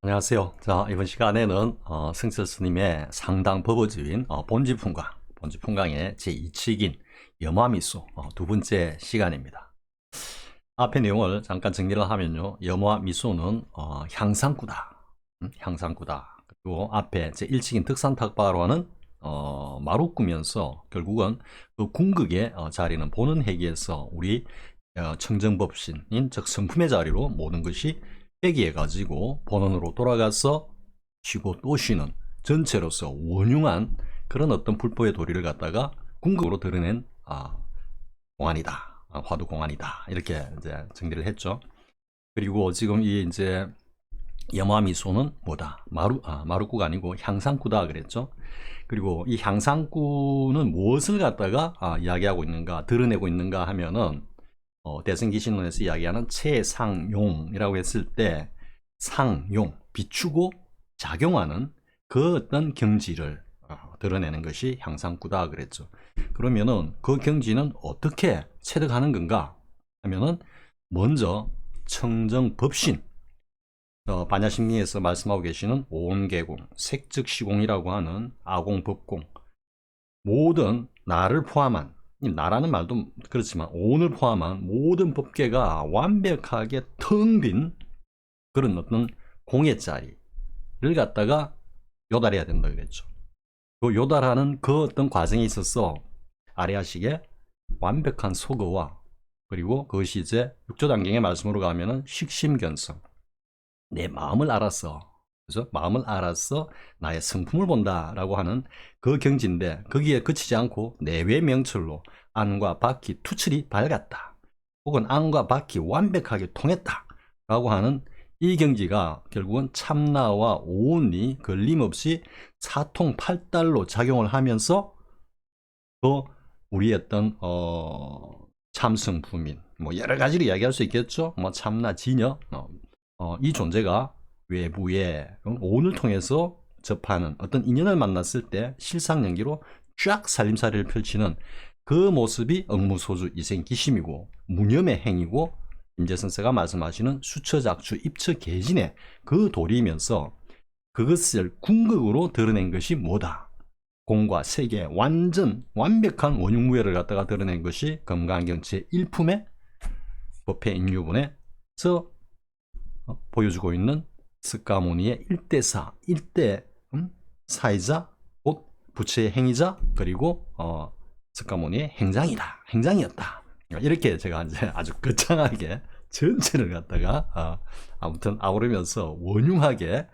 안녕하세요. 자, 이번 시간에는 승철 스님의 상당 법어주인 본지풍강의 제2칙인 염화미소 두 번째 시간입니다. 앞의 내용을 잠깐 정리를 하면요. 염화미소는 향상구다. 향상구다. 그리고 앞에 제1칙인 득산탁바로는 마루꾸면서 결국은 그 궁극의 자리는 보는 회기에서 우리 청정법신인 즉 성품의 자리로 모든 것이 회귀해 가지고 본원으로 돌아가서 쉬고 또 쉬는 전체로서 원흉한 그런 어떤 불법의 도리를 갖다가 궁극으로 드러낸 공안이다. 화두 공안이다. 이렇게 이제 정리를 했죠. 그리고 지금 이 이제 염화미소는 뭐다? 마루꾸가 아니고 향상구다 그랬죠. 그리고 이 향상구는 무엇을 갖다가 이야기하고 있는가, 드러내고 있는가 하면은 대승기신론에서 이야기하는 최상용이라고 했을 때 상용, 비추고 작용하는 그 어떤 경지를 드러내는 것이 향상구다 그랬죠. 그러면은 그 경지는 어떻게 체득하는 건가 하면은 먼저 청정법신, 반야심리에서 말씀하고 계시는 오온계공, 색즉시공이라고 하는 아공법공, 모든 나를 포함한, 나라는 말도 그렇지만 오온을 포함한 모든 법계가 완벽하게 텅 빈 그런 어떤 공의 자리를 갖다가 요달해야 된다 그랬죠. 그 요달하는 그 어떤 과정에 있어서 아래아식의 완벽한 소거와, 그리고 그것이 이제 육조단경의 말씀으로 가면은 식심견성, 내 마음을 알았어. 그래서 마음을 알아서 나의 성품을 본다라고 하는 그 경지인데, 거기에 그치지 않고 내외 명철로 안과 밖이 투철이 밝았다, 혹은 안과 밖이 완벽하게 통했다라고 하는 이 경지가 결국은 참나와 오온이 걸림없이 사통팔달로 작용을 하면서 또 우리의 어떤 참성부민, 뭐 여러 가지로 이야기할 수 있겠죠. 뭐 참나, 진여, 이 존재가 외부에 오온을 통해서 접하는 어떤 인연을 만났을 때 실상연기로 쫙 살림살이를 펼치는 그 모습이 억무소주 이생기심이고, 무념의 행위고, 임재선생가 말씀하시는 수처작주 입처계진의 그 도리이면서 그것을 궁극으로 드러낸 것이 뭐다? 공과 세계의 완벽한 원흉무예를 갖다가 드러낸 것이 금강경 제1품의 법회인유본에서 보여주고 있는 스가모니의 1대4, 1대 사이자 곧 부처의 행위자, 그리고 스가모니의 행장이었다. 이렇게 제가 이제 아주 거창하게 전체를 갖다가 아무튼 아우르면서 원흉하게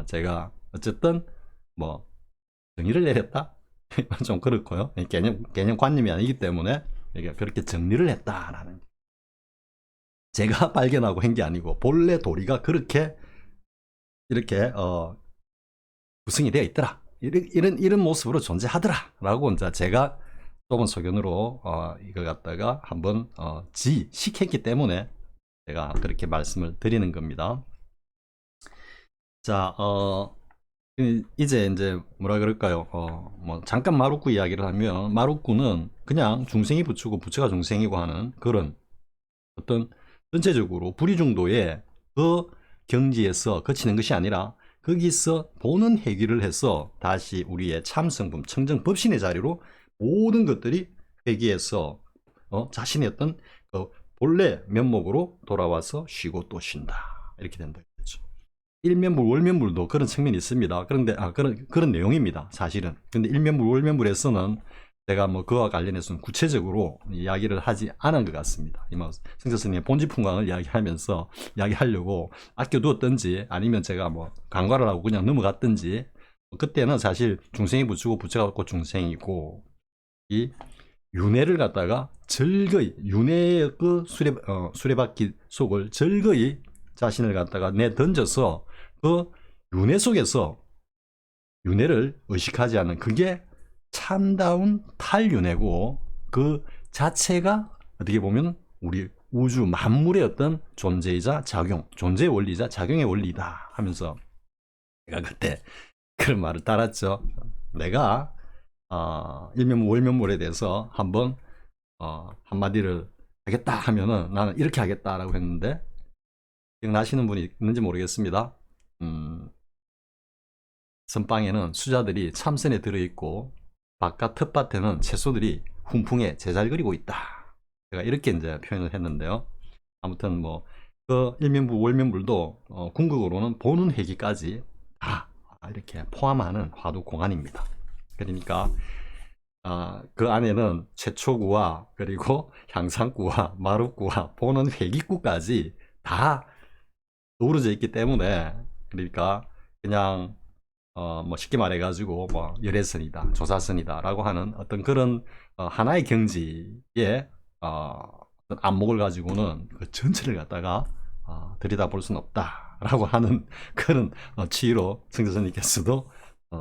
제가 어쨌든 뭐 정의를 내렸다. 좀 그렇고요. 개념관념이 아니기 때문에 이게 그렇게 정리를 했다라는, 제가 발견하고 한 게 아니고 본래 도리가 그렇게 이렇게 구성이 되어 있더라. 이런 모습으로 존재하더라라고 이제 제가 좁은 소견으로 이거 갖다가 한번 지식했기 때문에 제가 그렇게 말씀을 드리는 겁니다. 자, 이제 뭐라 그럴까요? 뭐 잠깐 마루꾸 이야기를 하면, 마루꾸는 그냥 중생이 부처고 부처가 중생이고 하는 그런 어떤 전체적으로 불이중도의 그 경지에서 거치는 것이 아니라 거기서 보는 회귀를 해서 다시 우리의 참성품, 청정법신의 자리로 모든 것들이 회귀해서 자신의 어떤 그 본래 면목으로 돌아와서 쉬고 또 쉰다, 이렇게 된다. 일면불, 월면불도 그런 측면이 있습니다. 그런데 그런 내용입니다, 사실은. 근데 일면불, 월면불에서는 제가 뭐 그와 관련해서는 구체적으로 이야기를 하지 않은 것 같습니다. 승철 스님의 본지풍광을 이야기하려고 아껴두었든지, 아니면 제가 뭐 간과를 하고 그냥 넘어갔든지, 그때는 사실 중생이 부처고 부처가 곧 중생이고, 이 윤회를 갖다가 즐거이, 윤회의 그 수레바퀴 속을 즐거이 자신을 갖다가 내던져서 그 윤회 속에서 윤회를 의식하지 않는, 그게 참다운 탈윤회고, 그 자체가 어떻게 보면 우리 우주 만물의 어떤 존재이자 작용, 존재의 원리이자 작용의 원리다 하면서 제가 그때 그런 말을 따랐죠. 내가 일면물 월면물에 대해서 한번 한마디를 하겠다 하면은 나는 이렇게 하겠다라고 했는데, 기억나시는 분이 있는지 모르겠습니다. 선방에는 수자들이 참선에 들어있고 바깥 텃밭에는 채소들이 훈풍에 제잘거리고 있다. 제가 이렇게 이제 표현을 했는데요. 아무튼 뭐 그 일면부 월면불도 궁극으로는 보는 회기까지 다 이렇게 포함하는 화두 공안입니다. 그러니까 그 안에는 최초구와 그리고 향상구와 마루구와 보는 회기구까지 다 어우러져 있기 때문에, 그러니까 그냥 뭐 쉽게 말해 가지고 뭐 열애선이다, 조사선이다 라고 하는 어떤 그런 하나의 경지에 어떤 안목을 가지고는 그 전체를 갖다가 들여다볼 수는 없다 라고 하는 그런 취의로 성자선님께서도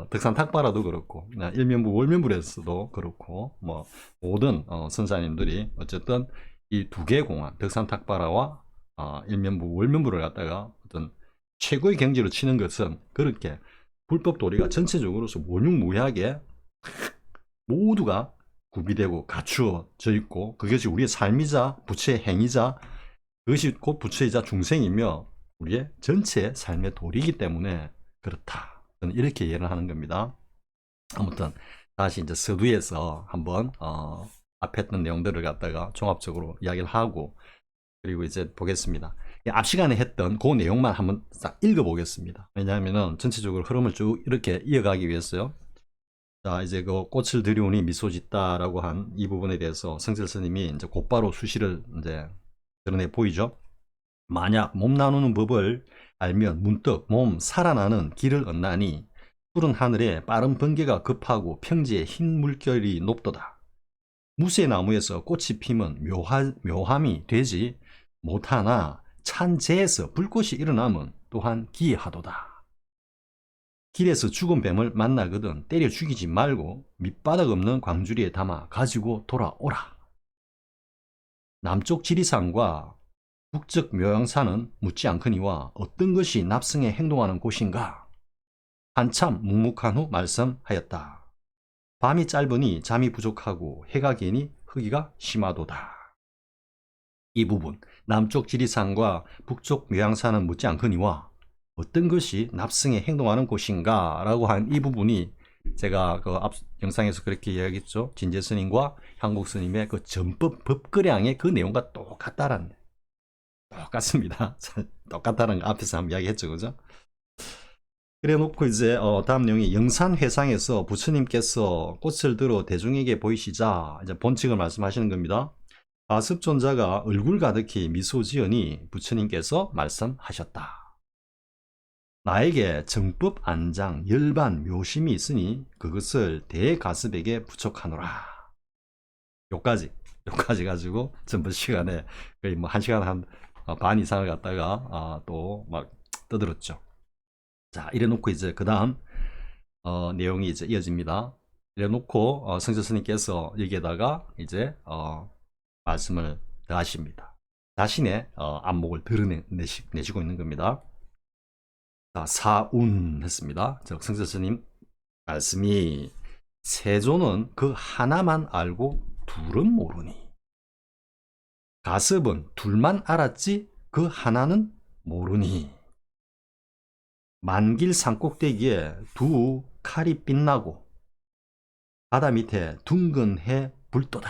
덕산탁발화도 그렇고 일면부 월면불에서도 그렇고 뭐 모든 선사님들이 어쨌든 이 두 개의 공안 덕산탁발화와 일면부 월면불을 갖다가 어떤 최고의 경지로 치는 것은 그렇게 불법 도리가 전체적으로서 원흉무해하게 모두가 구비되고 갖추어져 있고, 그것이 우리의 삶이자 부처의 행위자, 그것이 곧 부처이자 중생이며 우리의 전체 삶의 도리이기 때문에 그렇다. 저는 이렇게 이해를 하는 겁니다. 아무튼 다시 이제 서두에서 한번 앞에 했던 내용들을 갖다가 종합적으로 이야기를 하고, 그리고 이제 보겠습니다. 앞 시간에 했던 그 내용만 한번 싹 읽어보겠습니다. 왜냐하면 전체적으로 흐름을 쭉 이렇게 이어가기 위해서요. 자, 이제 그 꽃을 들이우니 미소 짓다라고 한 이 부분에 대해서 성철 스님이 이제 곧바로 수시를 이제 드러내 보이죠. 만약 몸 나누는 법을 알면 문득 몸 살아나는 길을 얻나니 푸른 하늘에 빠른 번개가 급하고 평지에 흰 물결이 높도다. 무쇠나무에서 꽃이 피면 묘함이 되지 못하나 찬재에서 불꽃이 일어나면 또한 기이하도다. 길에서 죽은 뱀을 만나거든 때려 죽이지 말고 밑바닥 없는 광주리에 담아 가지고 돌아오라. 남쪽 지리산과 북쪽 묘양산은 묻지 않거니와 어떤 것이 납승에 행동하는 곳인가? 한참 묵묵한 후 말씀하였다. 밤이 짧으니 잠이 부족하고 해가 기니 흐기가 심하도다. 이 부분, 남쪽 지리산과 북쪽 묘양산은 묻지 않거니와 어떤 것이 납승에 행동하는 곳인가 라고 한 이 부분이 제가 그 앞 영상에서 그렇게 이야기했죠. 진제스님과 향국스님의 그 전법 법거량의 그 내용과 똑같다라는, 똑같습니다. 똑같다는 거 앞에서 한번 이야기했죠, 그죠? 그래 놓고 이제 다음 내용이 영산회상에서 부처님께서 꽃을 들어 대중에게 보이시자 이제 본칙을 말씀하시는 겁니다. 가습존자가 얼굴 가득히 미소 지으니 부처님께서 말씀하셨다. 나에게 정법 안장 열반 묘심이 있으니 그것을 대가습에게 부족하노라. 요까지 가지고 전부 시간에 거의 뭐 1시간 한 반 이상을 갖다가 또 막 떠들었죠. 자, 이래 놓고 이제 그 다음 내용이 이제 이어집니다. 이래 놓고 성자 스님께서 여기에다가 이제 말씀을 더하십니다. 자신의 안목을 드러내시고 있는 겁니다. 자, 사운 했습니다. 즉 성자 스님 말씀이 세존은 그 하나만 알고 둘은 모르니, 가습은 둘만 알았지 그 하나는 모르니, 만길 산꼭대기에 두 칼이 빛나고 바다 밑에 둥근 해 불도다.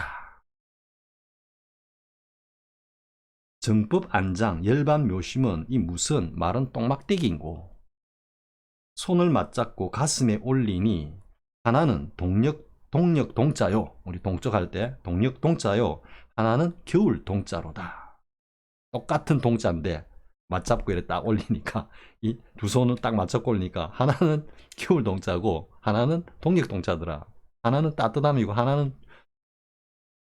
정법 안장 열반 묘심은 이 무슨 마른 똥막대기인고, 손을 맞잡고 가슴에 올리니 하나는 동력 동자요, 우리 동적할 때 동력 동자요, 하나는 겨울 동자로다. 똑같은 동자인데 맞잡고 이렇게 딱 올리니까 이 두 손을 딱 맞잡고 올리니까 하나는 겨울 동자고 하나는 동력 동자더라. 하나는 따뜻함이고 하나는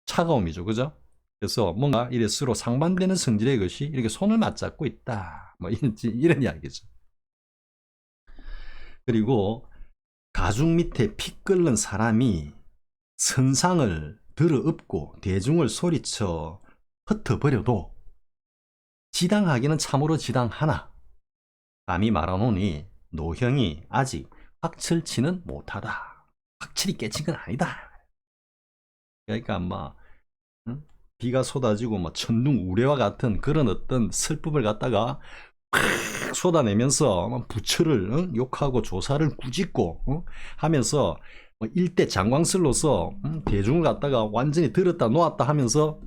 차가움이죠, 그죠? 그래서 뭔가 이래 서로 상반되는 성질의 것이 이렇게 손을 맞잡고 있다, 뭐 이런 이야기죠. 그리고 가죽 밑에 피 끓는 사람이 선상을 들어엎고 대중을 소리쳐 흩어버려도 지당하기는 참으로 지당하나 감히 말하노니 노형이 아직 확철치는 못하다. 확실히 깨친 건 아니다. 그러니까 아마 비가 쏟아지고 뭐 천둥 우레와 같은 그런 어떤 설법을 갖다가 쏟아내면서 부처를 욕하고 조사를 꾸짖고 하면서 일대 장광설로서 대중을 갖다가 완전히 들었다 놓았다 하면서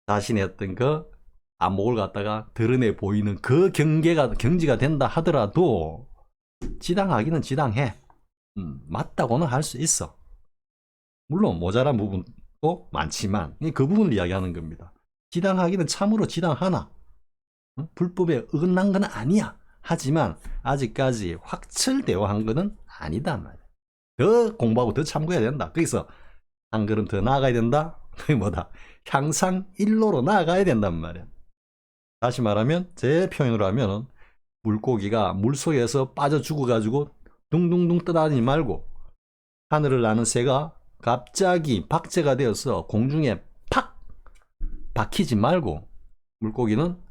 자신의 어떤 그 안목을 갖다가 드러내 보이는 그 경지가 된다 하더라도 지당하기는 지당해. 맞다고는 할 수 있어. 물론 모자란 부분도 많지만 그 부분을 이야기하는 겁니다. 지당하기는 참으로 지당하나 불법에 어긋난 건 아니야. 하지만 아직까지 확철대오한 거는 아니다 말이야. 더 공부하고 더 참고해야 된다. 그래서 한 걸음 더 나아가야 된다. 그게 뭐다? 향상 일로로 나아가야 된단 말이야. 다시 말하면 제 표현으로 하면 물고기가 물속에서 빠져 죽어가지고 둥둥둥 떠다니지 말고 하늘을 나는 새가 갑자기 박제가 되어서 공중에 팍 박히지 말고 물고기는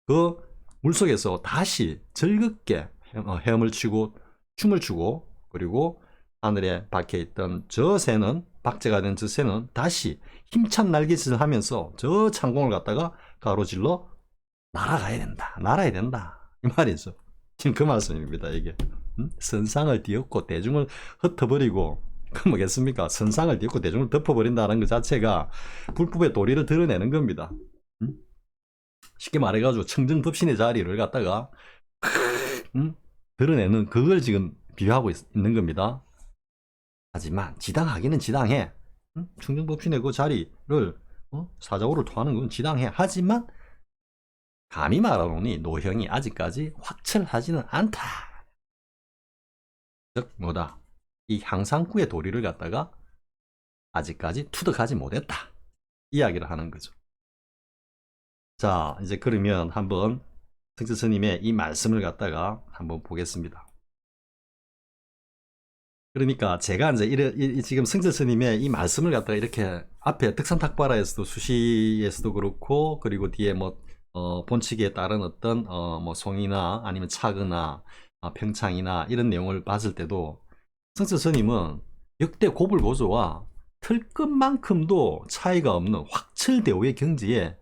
그 물속에서 다시 즐겁게 헤엄을 치고 춤을 추고 그리고 하늘에 박혀있던 저 새는 박제가 된 저 새는 다시 힘찬 날개짓을 하면서 저 창공을 갖다가 가로질러 날아가야 된다. 날아야 된다. 이 말이죠. 지금 그 말씀입니다. 이게 선상을 뒤엎고 대중을 흩어버리고 그 뭐겠습니까? 선상을 뒤엎고 대중을 덮어버린다는 것 자체가 불법의 도리를 드러내는 겁니다. 쉽게 말해가지고 청정법신의 자리를 갖다가 드러내는 그걸 지금 비유하고 있는 겁니다. 하지만 지당하기는 지당해. 청정법신의 그 자리를 사자고를 토하는 건 지당해. 하지만 감히 말하노니 노형이 아직까지 확철하지는 않다. 즉 뭐다? 이 향상구의 도리를 갖다가 아직까지 투득하지 못했다. 이야기를 하는 거죠. 자, 이제 그러면 한번 승철 스님의 이 말씀을 갖다가 한번 보겠습니다. 그러니까 제가 이제 지금 승철 스님의 이 말씀을 갖다가 이렇게 앞에 득산탁발화에서도 수시에서도 그렇고 그리고 뒤에 뭐 본칙에 따른 어떤 뭐 송이나 아니면 차거나 평창이나 이런 내용을 봤을 때도 승철 스님은 역대 고불고조와 틀끝만큼도 차이가 없는 확철대오의 경지에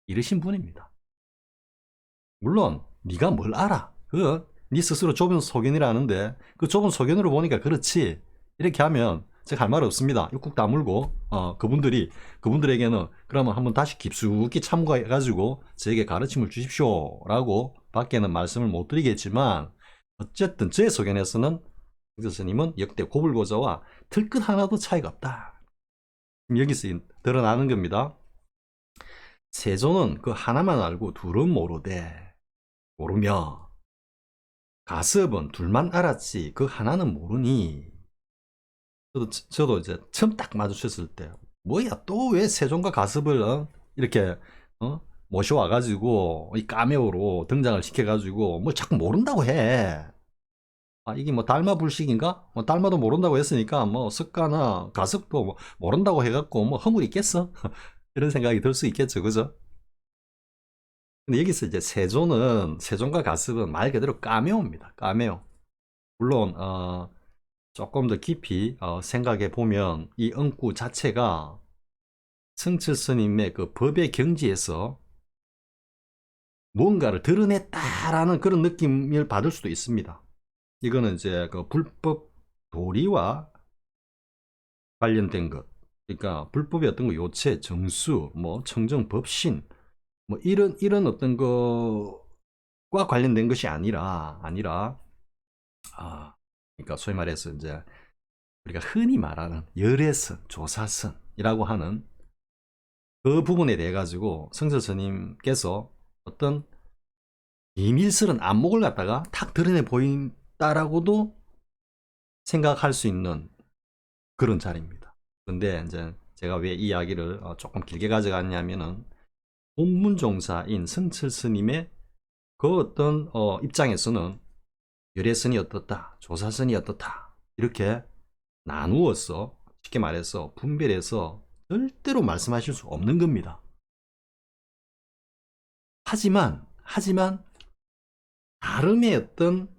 이르신 분입니다. 물론 네가 뭘 알아? 네 스스로 좁은 소견이라는데 그 좁은 소견으로 보니까 그렇지. 이렇게 하면 제가 할 말 없습니다. 육국 다물고 그분들에게는 그러면 한번 다시 깊숙이 참고해가지고 저에게 가르침을 주십시오 라고 밖에는 말씀을 못 드리겠지만 어쨌든 제 소견에서는 스님은 역대 고불고자와 틀끝 하나도 차이가 없다. 여기서 드러나는 겁니다. 세조는 그 하나만 알고 둘은 모르며 가섭은 둘만 알았지 그 하나는 모르니. 저도 이제 처음 딱 마주쳤을 때 뭐야 또 왜 세종과 가섭을 이렇게 모셔와가지고 이 까메오로 등장을 시켜가지고 뭐 자꾸 모른다고 해. 이게 뭐 달마불식인가? 뭐 달마도 모른다고 했으니까 뭐 석가나 가섭도 뭐 모른다고 해갖고 뭐 허물 있겠어? 이런 생각이 들 수 있겠죠, 그죠? 근데 여기서 이제 세종과 가섭은 말 그대로 까메오입니다. 까메오. 물론 조금 더 깊이 생각해 보면 이 응구 자체가 승철 스님의 그 법의 경지에서 뭔가를 드러냈다라는 그런 느낌을 받을 수도 있습니다. 이거는 이제 그 불법 도리와 관련된 것. 그러니까 불법의 어떤 거 요체, 정수, 뭐 청정, 법신, 뭐 이런 어떤 거과 관련된 것이 아니라 그러니까 소위 말해서 이제 우리가 흔히 말하는 열애선, 조사선이라고 하는 그 부분에 대해 가지고 성철 스님께서 어떤 비밀스러운 안목을 갖다가 탁 드러내 보인다라고도 생각할 수 있는 그런 자리입니다. 그런데 이제 제가 왜 이 이야기를 조금 길게 가져갔냐면은 본문종사인 성철 스님의 그 어떤 입장에서는 열애선이 어떻다, 조사선이 어떻다 이렇게 나누어서 쉽게 말해서 분별해서 절대로 말씀하실 수 없는 겁니다. 하지만 나름의 어떤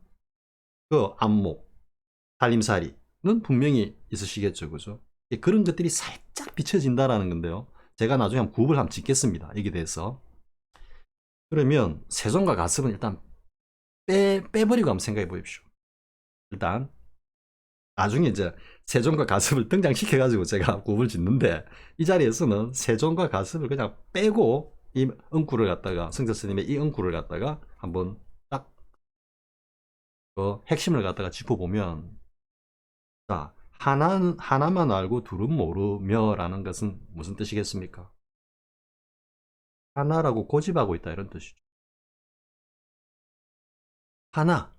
그 안목, 살림살이는 분명히 있으시겠죠, 그죠? 그런 것들이 살짝 비춰진다라는 건데요. 제가 나중에 구업을 한번 짓겠습니다. 여기에 대해서. 그러면 세종과 가습은 일단 빼버리고 한번 생각해 보십시오. 일단 나중에 이제 세종과 가습을 등장시켜가지고 제가 굽을 짓는데 이 자리에서는 세종과 가습을 그냥 빼고 이 응구를 갖다가 성철 스님의 이 응구를 갖다가 한번 딱 그 핵심을 갖다가 짚어보면 자 하나만 알고 둘은 모르며라는 것은 무슨 뜻이겠습니까? 하나라고 고집하고 있다 이런 뜻이죠. 하나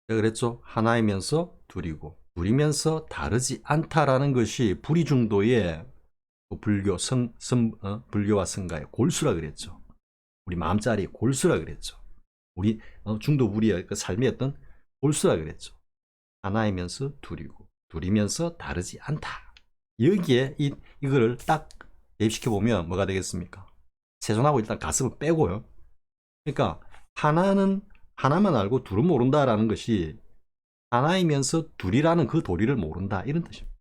제가 그랬죠. 하나이면서 둘이고 둘이면서 다르지 않다라는 것이 불이중도의 불교 불교와 성가의 골수라 그랬죠. 우리 마음자리 골수라 그랬죠. 우리 중도 우리의 그 삶의 어떤 골수라 그랬죠. 하나이면서 둘이고 둘이면서 다르지 않다. 여기에 이거를 딱 대입시켜 보면 뭐가 되겠습니까? 세존하고 일단 가슴을 빼고요. 그러니까 하나만 알고 둘은 모른다라는 것이 하나이면서 둘이라는 그 도리를 모른다 이런 뜻입니다.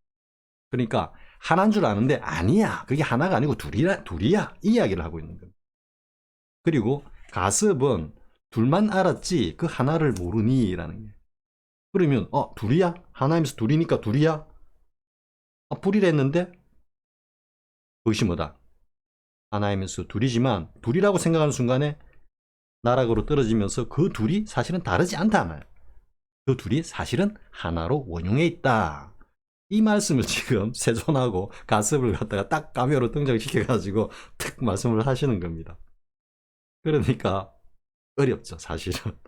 그러니까 하나인 줄 아는데 아니야. 그게 하나가 아니고 둘이야. 이 이야기를 하고 있는 겁니다. 그리고 가습은 둘만 알았지 그 하나를 모르니라는 게. 그러면 둘이야? 하나이면서 둘이니까 둘이야? 불이랬는데 그것이 뭐다? 하나이면서 둘이지만 둘이라고 생각하는 순간에 나락으로 떨어지면서 그 둘이 사실은 다르지 않다. 그 둘이 사실은 하나로 원용해 있다. 이 말씀을 지금 세존하고 가습을 갖다가 딱 가면으로 등장시켜가지고 탁 말씀을 하시는 겁니다. 그러니까 어렵죠, 사실은.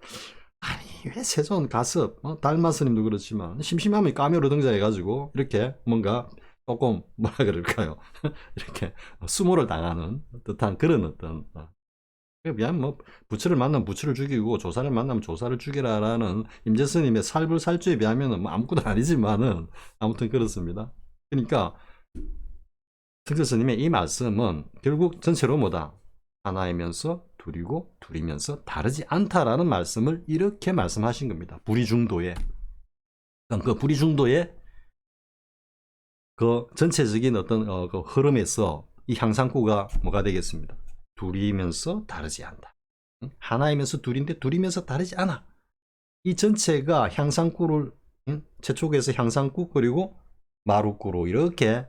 아니, 왜 세존, 가습, 달마스님도 그렇지만 심심하면 까메로 등장해가지고 이렇게 뭔가 조금 뭐라 그럴까요? 이렇게 수모를 당하는 듯한 그런 어떤 그냥 뭐 부처를 만나면 부처를 죽이고 조사를 만나면 조사를 죽이라라는 임재스님의 살불살주에 비하면 뭐 아무것도 아니지만은 아무튼 그렇습니다. 그러니까 승철스님의 이 말씀은 결국 전체로 뭐다? 하나이면서 둘이고 둘이면서 다르지 않다라는 말씀을 이렇게 말씀하신 겁니다. 불이중도에. 그 불이중도의 그 전체적인 어떤 그 흐름에서 이 향상구가 뭐가 되겠습니다. 둘이면서 다르지 않다. 하나이면서 둘인데 둘이면서 다르지 않아. 이 전체가 향상구를 최초에서 향상구 그리고 마루구로 이렇게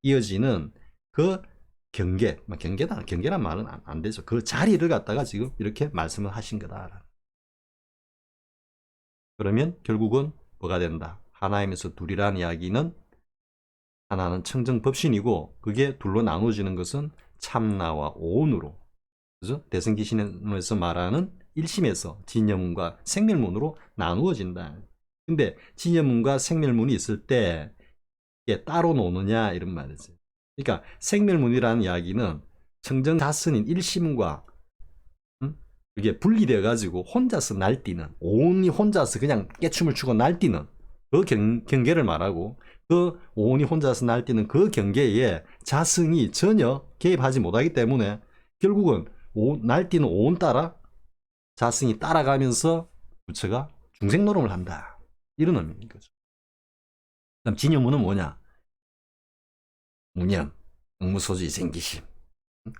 이어지는 그 경계란 말은 안 되죠. 그 자리를 갖다가 지금 이렇게 말씀을 하신 거다. 그러면 결국은 뭐가 된다. 하나이면서 둘이라는 이야기는 하나는 청정법신이고 그게 둘로 나누어지는 것은 참나와 오온으로 그죠? 대승기신에서 말하는 1심에서 진여문과 생멸문으로 나누어진다. 근데 진여문과 생멸문이 있을 때 이게 따로 노느냐 이런 말이지. 그러니까 생멸문이라는 이야기는 청정다스인 1심과 이게 분리되어 가지고 혼자서 날뛰는 오온이 혼자서 그냥 깨춤을 추고 날뛰는 그 경계를 말하고 그 오온이 혼자서 날뛰는 그 경계에 자승이 전혀 개입하지 못하기 때문에 결국은 날뛰는 오온 따라 자승이 따라가면서 부처가 중생 노름을 한다. 이런 의미인 거죠. 그다음 진여문은 뭐냐? 무념, 응무소지 생기심,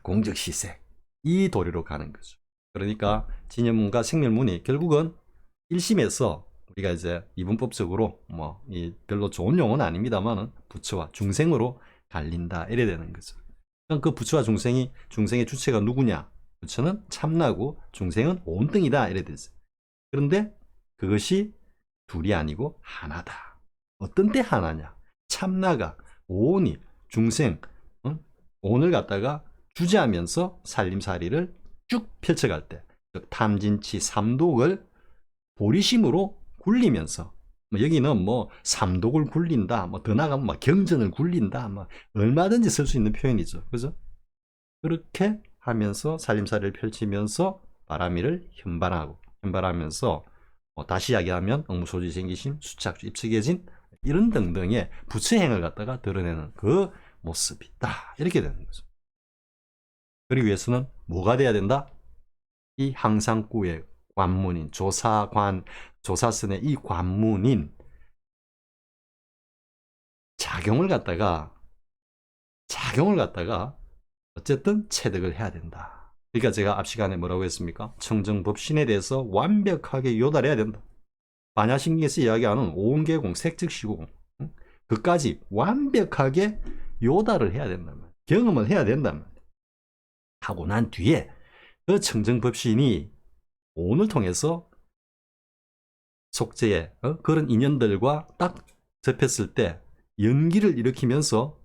공적시색 이 도리로 가는 거죠. 그러니까 진여문과 생멸문이 결국은 1심에서 우리가 이제 이분법적으로 뭐 별로 좋은 용어는 아닙니다만은 부처와 중생으로 갈린다 이래 되는 거죠. 그 부처와 중생의 주체가 누구냐? 부처는 참나고 중생은 온등이다 이래 되죠. 그런데 그것이 둘이 아니고 하나다. 어떤 때 하나냐? 참나가 오온이 중생 오온을 갖다가 주재하면서 살림살이를 쭉 펼쳐갈 때 탐진치 삼독을 보리심으로 굴리면서 여기는 뭐 삼독을 굴린다 뭐 더 나가면 뭐 경전을 굴린다 뭐 얼마든지 쓸 수 있는 표현이죠. 그죠? 그렇게 하면서 살림살이를 펼치면서 바람이를 현발하면서 다시 이야기하면 응무소지 생기심 수착주 입측해진 이런 등등의 부처행을 갖다가 드러내는 그 모습이 있다. 이렇게 되는 거죠. 그러기 위해서는 뭐가 돼야 된다? 이 항상구의 관문인 조사선의 이 관문인 작용을 갖다가 어쨌든 체득을 해야 된다. 그러니까 제가 앞 시간에 뭐라고 했습니까? 청정법신에 대해서 완벽하게 요달해야 된다. 반야신경에서 이야기하는 오온계공, 색즉시공, 그까지 완벽하게 요달을 해야 된단 말이에요. 경험을 해야 된단 말이에요. 하고 난 뒤에 그 청정법신이 오온을 통해서 속죄의 그런 인연들과 딱 접했을 때 연기를 일으키면서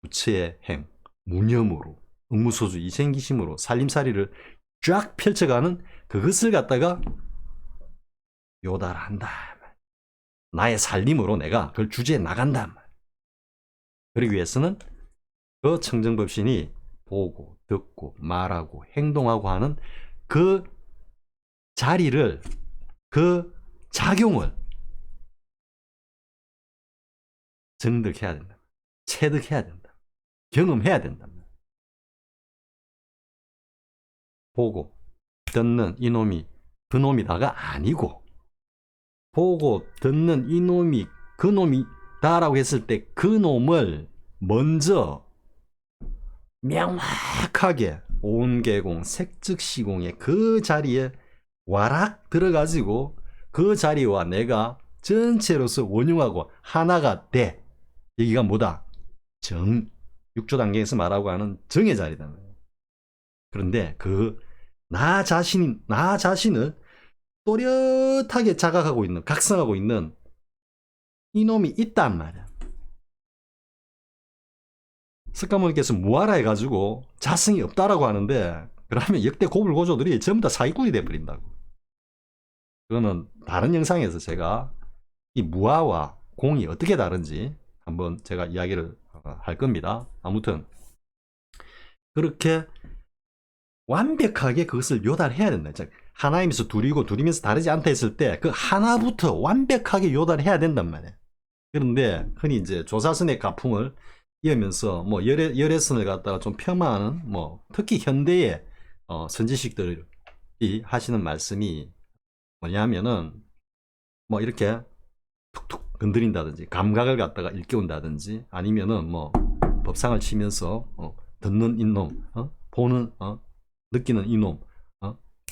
부처의 행, 무념으로, 응무소주, 이생기심으로 살림살이를 쫙 펼쳐가는 그것을 갖다가 요달한다. 나의 살림으로 내가 그걸 주제에 나간다. 그러기 위해서는 그 청정법신이 보고, 듣고, 말하고, 행동하고 하는 그 자리를, 그 작용을 정득해야 된다. 체득해야 된다. 경험해야 된다. 보고, 듣는 이놈이 그놈이다가 아니고, 보고, 듣는 이놈이 그놈이다라고 했을 때 그놈을 먼저 명확하게 온계공, 색즉시공의 그 자리에 와락 들어가지고 그 자리와 내가 전체로서 원흉하고 하나가 돼. 여기가 뭐다? 정, 육조 단계에서 말하고 하는 정의 자리다. 그런데 그 나 자신을 또렷하게 자각하고 있는, 각성하고 있는 이놈이 있단 말이야. 석가모니께서 무아라 해가지고 자성이 없다라고 하는데, 그러면 역대 고불고조들이 전부 다 사기꾼이 돼버린다고. 그거는 다른 영상에서 제가 이 무아와 공이 어떻게 다른지 한번 제가 이야기를 할 겁니다. 아무튼 그렇게 완벽하게 그것을 요달해야 된다. 하나이면서 둘이고 둘이면서 다르지 않다 했을 때 그 하나부터 완벽하게 요달해야 된단 말이에요. 그런데 흔히 이제 조사선의 가풍을 이으면서 뭐 열애선을 갖다가 좀 폄하하는 뭐 특히 현대의 선지식들이 하시는 말씀이 뭐냐면은 뭐 이렇게 툭툭 건드린다든지 감각을 갖다가 일깨운다든지 아니면은 뭐 법상을 치면서 듣는 이놈, 보는 느끼는 이놈,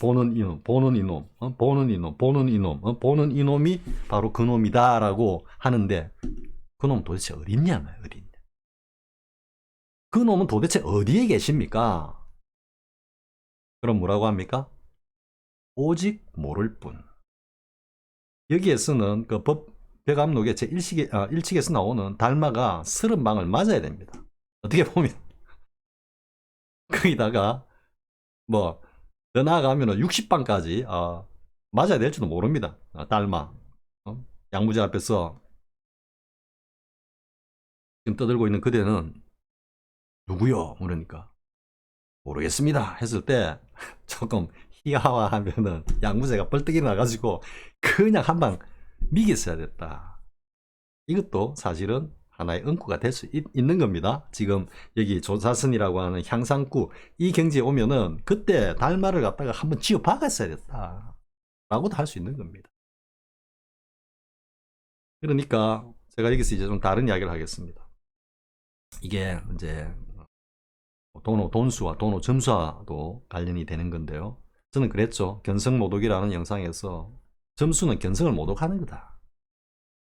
보는 이놈, 보는 이놈, 보는 이놈, 보는 이놈, 보는 이놈이 바로 그놈이다라고 하는데 그놈 도대체 어딨냐 말이야. 어딨냐. 그놈은 도대체 어디에 계십니까? 그럼 뭐라고 합니까? 오직 모를 뿐. 여기에서는 그 벽암록의 제 1칙에서 나오는 달마가 30방을 맞아야 됩니다. 어떻게 보면 거기다가 뭐 더 나아가면 60방까지 맞아야 될지도 모릅니다. 달마 양무제 앞에서 지금 떠들고 있는 그대는 누구요? 그러니까 모르겠습니다 했을 때 조금 희화화하면은 양무제가 벌떡 일어나가지고 그냥 한 방 미겠어야 됐다. 이것도 사실은 하나의 응구가 될 수 있는 겁니다. 지금 여기 조사선이라고 하는 향상구 이 경지에 오면은 그때 달마를 갖다가 한번 쥐어 박았어야 됐다 라고도 할 수 있는 겁니다. 그러니까 제가 여기서 이제 좀 다른 이야기를 하겠습니다. 이게 이제 도노 돈수와 도노 점수와도 관련이 되는 건데요. 저는 그랬죠. 견성모독이라는 영상에서 점수는 견성을 모독하는 거다.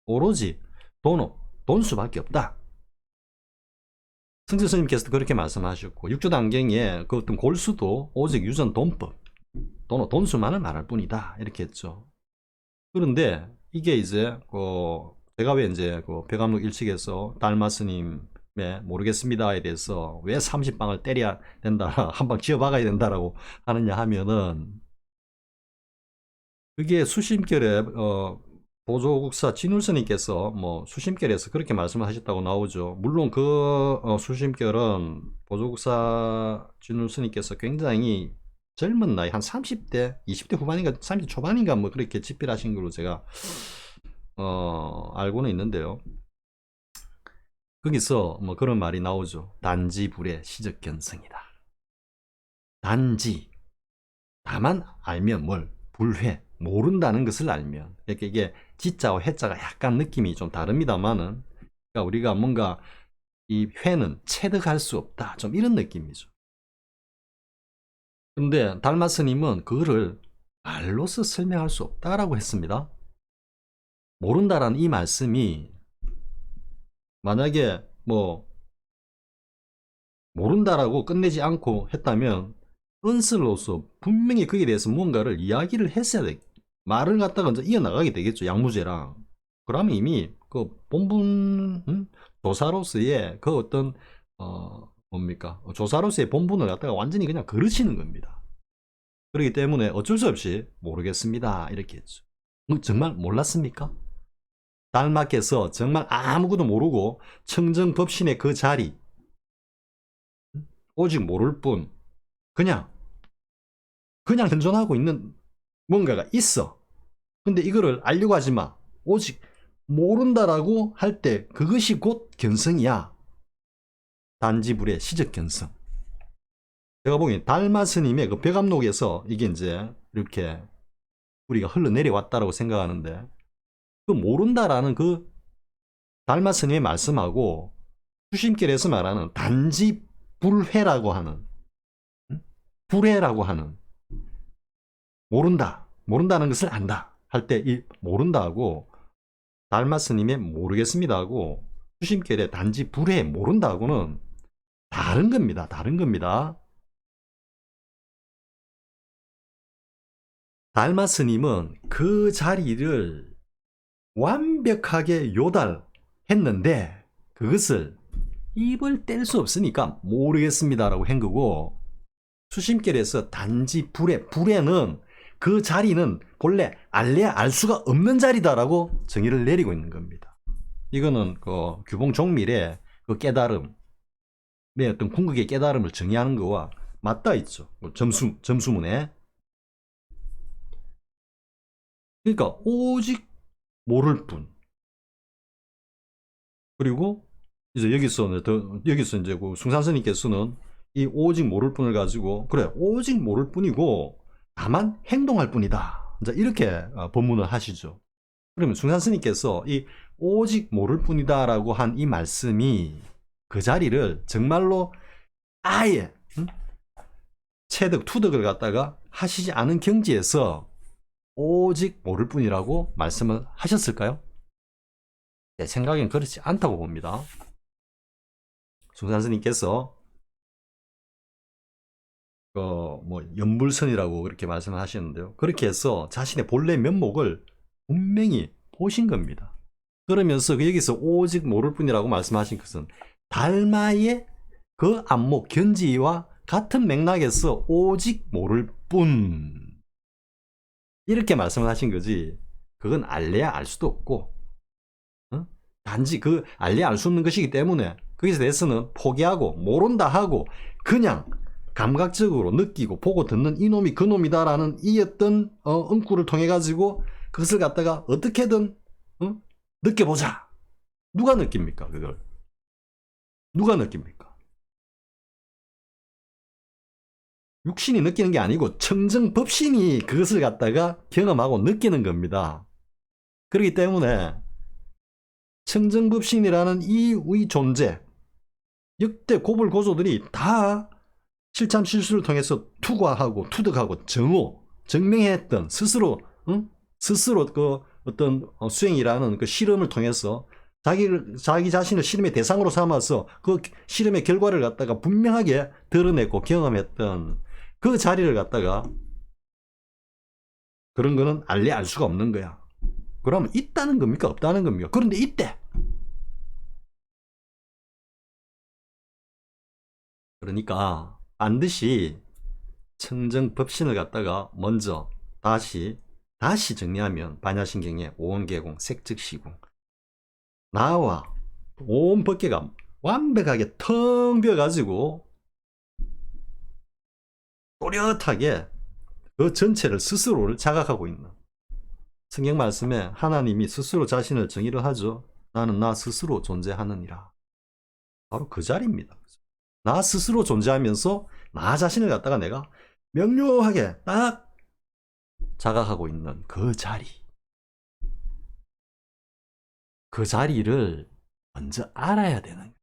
오로지 돈수밖에 없다. 승진 스님께서도 그렇게 말씀하셨고 육조단경의 그 어떤 골수도 오직 유전 돈법 돈수만을 말할 뿐이다 이렇게 했죠. 그런데 이게 이제 제가 왜 이제 벽암록 1칙에서 달마 스님의 모르겠습니다에 대해서 왜 30방을 때려야 된다 한 방 쥐어 박아야 된다라고 하느냐 하면은 그게 수심결에 보조국사 진울스님께서 뭐 수심결에서 그렇게 말씀을 하셨다고 나오죠. 물론 그 수심결은 보조국사 진울스님께서 굉장히 젊은 나이 한 30대 20대 후반인가 30대 초반인가 뭐 그렇게 집필하신 걸로 제가 알고는 있는데요. 거기서 뭐 그런 말이 나오죠. 단지 불의 시적 견성이다. 단지 다만 알면 뭘 불회 모른다는 것을 알면 이렇게 이게 지자와 회자가 약간 느낌이 좀 다릅니다만은 그러니까 우리가 뭔가 이 회는 체득할 수 없다 좀 이런 느낌이죠. 그런데 달마 스님은 그거를 말로서 설명할 수 없다라고 했습니다. 모른다라는 이 말씀이 만약에 뭐 모른다라고 끝내지 않고 했다면 은슬로서 분명히 거기에 대해서 뭔가를 이야기를 했어야 돼. 말을 갖다가 이제 이어나가게 되겠죠. 양무제랑. 그러면 이미 그 본분 조사로서의 그 어떤 뭡니까 조사로서의 본분을 갖다가 완전히 그냥 그르치는 겁니다. 그렇기 때문에 어쩔 수 없이 모르겠습니다 이렇게 했죠. 정말 몰랐습니까? 달마께서 정말 아무것도 모르고 청정법신의 그 자리 오직 모를 뿐 그냥 현존하고 있는 뭔가가 있어. 근데 이거를 알려고 하지 마. 오직 모른다라고 할 때 그것이 곧 견성이야. 단지불의 시적 견성. 제가 보기엔 달마 스님의 그 벽암록에서 이게 이제 이렇게 우리가 흘러내려왔다라고 생각하는데 그 모른다라는 그 달마 스님의 말씀하고 수심결에서 말하는 단지 불회라고 하는 불회라고 하는 모른다는 것을 안다 할 때 이 모른다하고 달마 스님의 모르겠습니다 하고 수심결의 단지 불회 모른다하고는 다른 겁니다. 다른 겁니다. 달마 스님은 그 자리를 완벽하게 요달했는데 그것을 입을 뗄 수 없으니까 모르겠습니다라고 한 거고 수심결에서 단지 불에는 그 자리는 본래 알래야 알 수가 없는 자리다라고 정의를 내리고 있는 겁니다. 이거는 그 규봉 종밀의 그 깨달음의 어떤 궁극의 깨달음을 정의하는 거와 맞닿아 있죠. 점수문에. 그러니까 오직 모를 뿐. 그리고 이제 여기서 이제 그 숭산스님께서는 이 오직 모를 뿐을 가지고 그래 오직 모를 뿐이고 다만 행동할 뿐이다. 이제 이렇게 법문을 하시죠. 그러면 숭산스님께서 이 오직 모를 뿐이다라고 한 이 말씀이 그 자리를 정말로 아예 체득 투득을 갖다가 하시지 않은 경지에서 오직 모를 뿐이라고 말씀을 하셨을까요? 제 생각엔 그렇지 않다고 봅니다. 숭산스님께서 뭐 연불선이라고 그렇게 말씀을 하시는데요. 그렇게 해서 자신의 본래 면목을 분명히 보신 겁니다. 그러면서 여기서 오직 모를 뿐이라고 말씀하신 것은 달마의 그 안목 견지와 같은 맥락에서 오직 모를 뿐 이렇게 말씀을 하신 거지. 그건 알래야 알 수도 없고 단지 그 알래야 알 수 없는 것이기 때문에 거기에 대해서는 포기하고 모른다 하고 그냥 감각적으로 느끼고 보고 듣는 이놈이 그놈이다라는 이 어떤 응구를 통해 가지고 그것을 갖다가 어떻게든 느껴보자. 누가 느낍니까 그걸? 누가 느낍니까? 육신이 느끼는 게 아니고 청정법신이 그것을 갖다가 경험하고 느끼는 겁니다. 그렇기 때문에 청정법신이라는 이 존재 역대 고불고조들이 다 실참실수를 통해서 투과하고 투득하고 증명했던 스스로 그 어떤 수행이라는 그 실험을 통해서 자기 자신을 실험의 대상으로 삼아서 그 실험의 결과를 갖다가 분명하게 드러냈고 경험했던 그 자리를 갖다가 그런 거는 알래 알 수가 없는 거야. 그러면 있다는 겁니까? 없다는 겁니까? 그런데 있대. 그러니까 반드시 청정법신을 갖다가 먼저 다시 정리하면 반야신경의 오온계공, 색즉시공 나와 온 법계가 완벽하게 텅 비어가지고 또렷하게 그 전체를 스스로를 자각하고 있는 성경 말씀에 하나님이 스스로 자신을 정의를 하죠. 나는 나 스스로 존재하느니라. 바로 그 자리입니다. 나 스스로 존재하면서 나 자신을 갖다가 내가 명료하게 딱 자각하고 있는 그 자리. 그 자리를 먼저 알아야 되는 거예요.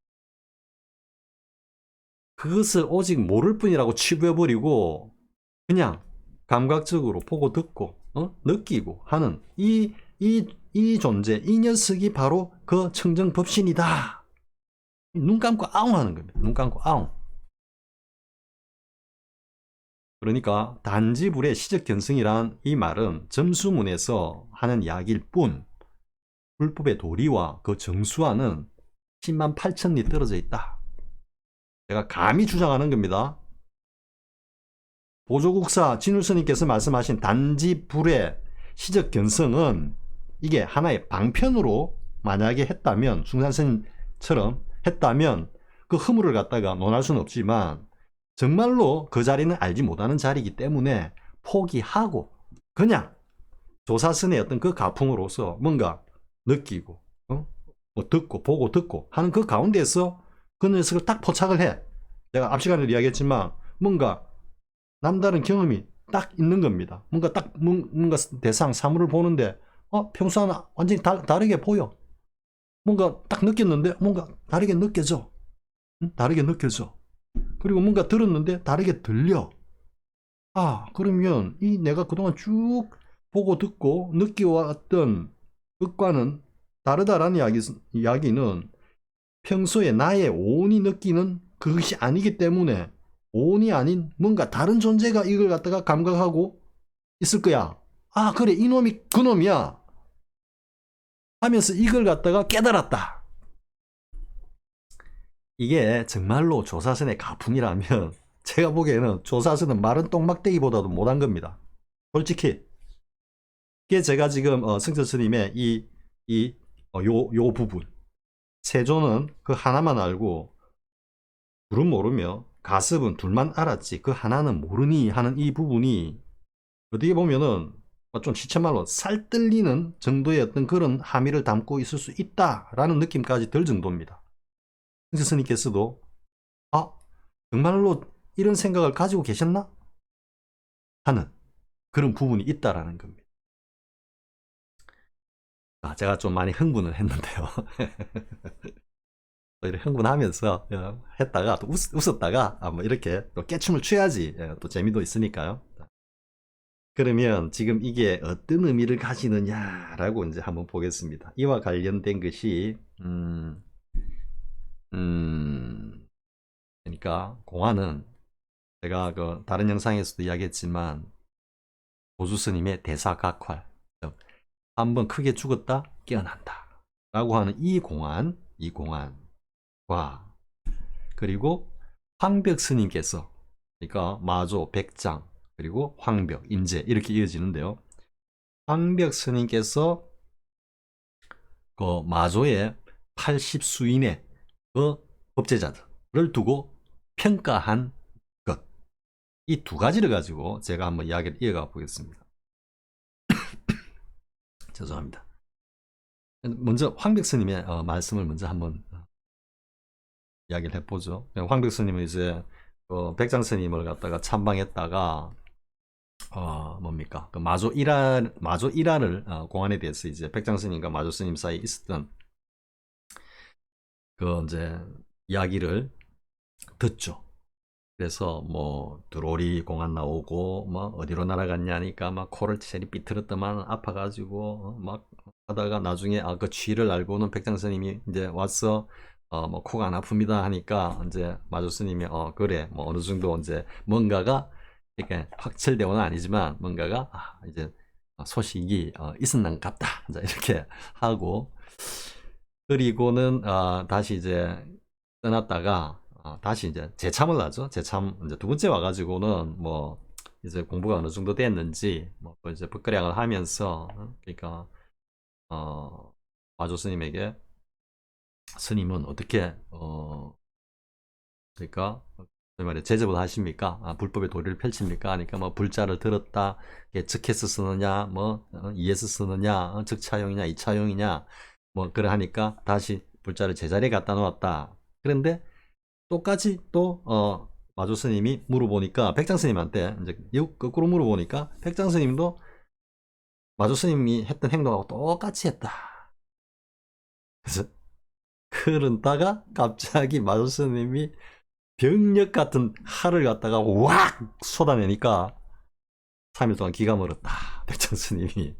그것을 오직 모를 뿐이라고 치부해버리고 그냥 감각적으로 보고 듣고 느끼고 하는 이 존재, 이 녀석이 바로 그 청정법신이다. 눈 감고 아웅 하는 겁니다. 눈 감고 아웅. 그러니까 단지불의 시적견성이란 이 말은 점수문에서 하는 이야기일 뿐 불법의 도리와 그 정수와는 10만 8천리 떨어져 있다. 제가 감히 주장하는 겁니다. 보조국사 진울스님께서 말씀하신 단지불의 시적견성은 이게 하나의 방편으로 만약에 했다면, 숭산스님처럼 했다면 그 허물을 갖다가 논할 수는 없지만 정말로 그 자리는 알지 못하는 자리이기 때문에 포기하고 그냥 조사선의 어떤 그 가풍으로서 뭔가 느끼고 뭐 듣고 보고 듣고 하는 그 가운데서 그 녀석을 딱 포착을 해. 제가 앞 시간에도 이야기했지만 뭔가 남다른 경험이 딱 있는 겁니다. 뭔가 딱 뭔가 대상 사물을 보는데 평소와는 완전히 다르게 보여. 뭔가 딱 느꼈는데 뭔가 다르게 느껴져. 다르게 느껴져. 그리고 뭔가 들었는데 다르게 들려. 그러면 이 내가 그동안 쭉 보고 듣고 느껴왔던 것과는 다르다라는 이야기는 평소에 나의 오온이 느끼는 그것이 아니기 때문에 오온이 아닌 뭔가 다른 존재가 이걸 갖다가 감각하고 있을 거야. 그래, 이놈이 그놈이야 하면서 이걸 갖다가 깨달았다. 이게 정말로 조사선의 가풍이라면 제가 보기에는 조사선은 마른 똥막대기보다도 못한 겁니다. 솔직히. 이게 제가 지금 승철 스님의 요 부분, 세조는 그 하나만 알고 둘은 모르며 가습은 둘만 알았지 그 하나는 모르니 하는 이 부분이 어떻게 보면은 좀 시체말로 살뜰리는 정도의 어떤 그런 함의를 담고 있을 수 있다라는 느낌까지 들 정도입니다. 승철 스님께서도 정말로 이런 생각을 가지고 계셨나? 하는 그런 부분이 있다라는 겁니다. 제가 좀 많이 흥분을 했는데요. 이렇게 흥분하면서 했다가 또 웃었다가 뭐 이렇게 또 깨춤을 취해야지 또 재미도 있으니까요. 그러면 지금 이게 어떤 의미를 가지느냐라고 이제 한번 보겠습니다. 이와 관련된 것이 그러니까 공안은 제가 그 다른 영상에서도 이야기했지만 보수스님의 대사각활, 한번 크게 죽었다 깨어난다 라고 하는 이 공안과 그리고 황벽 스님께서, 그러니까 마조, 백장, 그리고 황벽, 임재 이렇게 이어지는데요. 황벽 스님께서 그 마조의 80수인의 그 법제자들을 두고 평가한 것, 이 두 가지를 가지고 제가 한번 이야기를 이어가 보겠습니다. 죄송합니다. 먼저 황벽 스님의 말씀을 먼저 한번 이야기를 해보죠. 황벽 스님은 이제 백장 스님을 갖다가 참방했다가 뭡니까? 그 마조 일화를 공안에 대해서 이제 백장 스님과 마조 스님 사이에 있었던 그 이제 이야기를 듣죠. 그래서 뭐 드로리 공안 나오고 뭐 어디로 날아갔냐니까 막 코를 체리 삐뚤었더만 아파가지고 막 하다가 나중에 그 취를 알고는 백장 스님이 이제 와서 뭐 코가 안 아픕니다 하니까 이제 마조 스님이 그래 뭐 어느 정도 이제 뭔가가 이렇게 확철대오는 아니지만 뭔가가 이제 소식이 있었는 같다 이렇게 하고, 그리고는 다시 이제 떠났다가 다시 이제 재참을 하죠. 재참 이제 두 번째 와가지고는 뭐 이제 공부가 어느 정도 됐는지 뭐 이제 법거량을 하면서 그러니까 마조 스님에게 스님은 어떻게 그러니까 말에 제접을 하십니까? 불법의 도리를 펼칩니까? 하니까 뭐 불자를 들었다, 즉해서 쓰느냐, 뭐 이에서 쓰느냐, 즉차용이냐, 이차용이냐, 뭐 그래 하니까 다시 불자를 제자리에 갖다 놓았다. 그런데 똑같이 또 마조 스님이 물어보니까 백장 스님한테 이제 거꾸로 물어보니까 백장 스님도 마조 스님이 했던 행동하고 똑같이 했다. 그래서 그러다가 갑자기 마조 스님이 병력 같은 활을 갖다가 왁 쏟아내니까 3일 동안 기가 멀었다. 백장 스님이.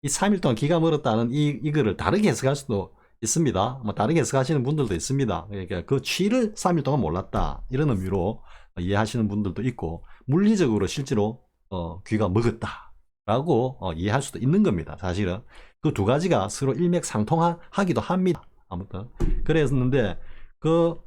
이 3일 동안 기가 멀었다는 이거를 다르게 해석할 수도 있습니다. 뭐 다르게 해석하시는 분들도 있습니다. 그러니까 그 취를 3일 동안 몰랐다. 이런 의미로 이해하시는 분들도 있고, 물리적으로 실제로 귀가 먹었다. 라고 이해할 수도 있는 겁니다. 사실은. 그 두 가지가 서로 일맥상통하기도 합니다. 아무튼. 그랬는데, 그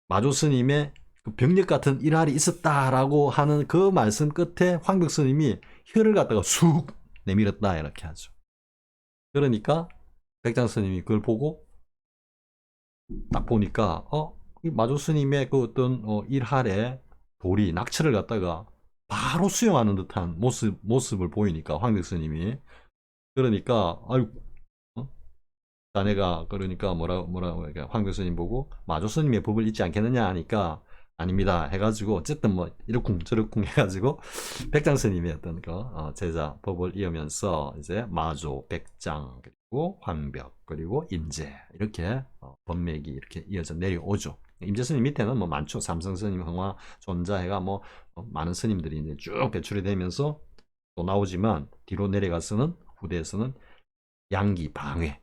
마조 스님의 그 병력 같은 일할이 있었다라고 하는 그 말씀 끝에 황벽 스님이 혀를 갖다가 쑥 내밀었다. 이렇게 하죠. 그러니까 백장 스님이 그걸 보고 딱 보니까 이 마조 스님의 그 어떤 일할에 돌이 낙처를 갖다가 바로 수용하는 듯한 모습을 보이니까 황벽 스님이, 그러니까 아유 자네가 그러니까 뭐라고 황벽 스님 보고 마조 스님의 법을 잊지 않겠느냐 하니까 아닙니다 해가지고, 어쨌든 뭐 이러쿵 저러쿵 해가지고 백장 스님의 어떤 그 제자 법을 이으면서 이제 마조, 백장, 그리고 황벽, 그리고 임재, 이렇게 법맥이 이렇게 이어져 내려오죠. 임재 스님 밑에는 뭐 많죠. 삼성 스님, 흥화, 존자해가 뭐 많은 스님들이 이제 쭉 배출이 되면서 또 나오지만, 뒤로 내려가서는 후대에서는 양기 방회,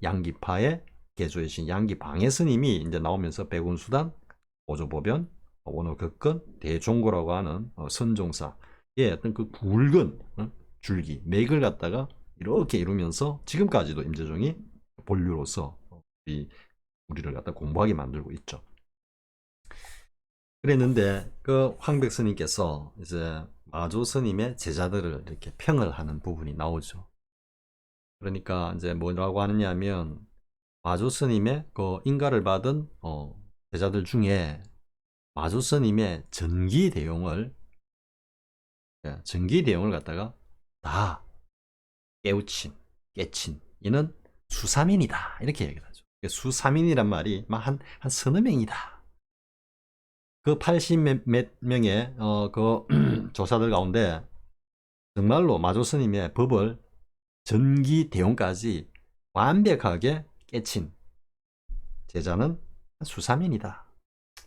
양기파의 개조이신 양기방해 스님이 이제 나오면서 백운수단, 오조보변, 원어격근, 대종고라고 하는 선종사의 어떤 그 굵은 줄기, 맥을 갖다가 이렇게 이루면서 지금까지도 임재종이 본류로서 우리를 갖다 공부하게 만들고 있죠. 그랬는데 그 황백 스님께서 이제 마조 스님의 제자들을 이렇게 평을 하는 부분이 나오죠. 그러니까 이제 뭐라고 하느냐 하면, 마조 스님의 그 인가를 받은 제자들 중에 마조 스님의 전기 대용을 갖다가 다 깨친 이는 수사민이다, 이렇게 얘기를 하죠. 수사민이란 말이 한 서너 명이다. 그 80 몇 명의 그 조사들 가운데 정말로 마조 스님의 법을 전기 대용까지 완벽하게 깨친 제자는 수사민이다.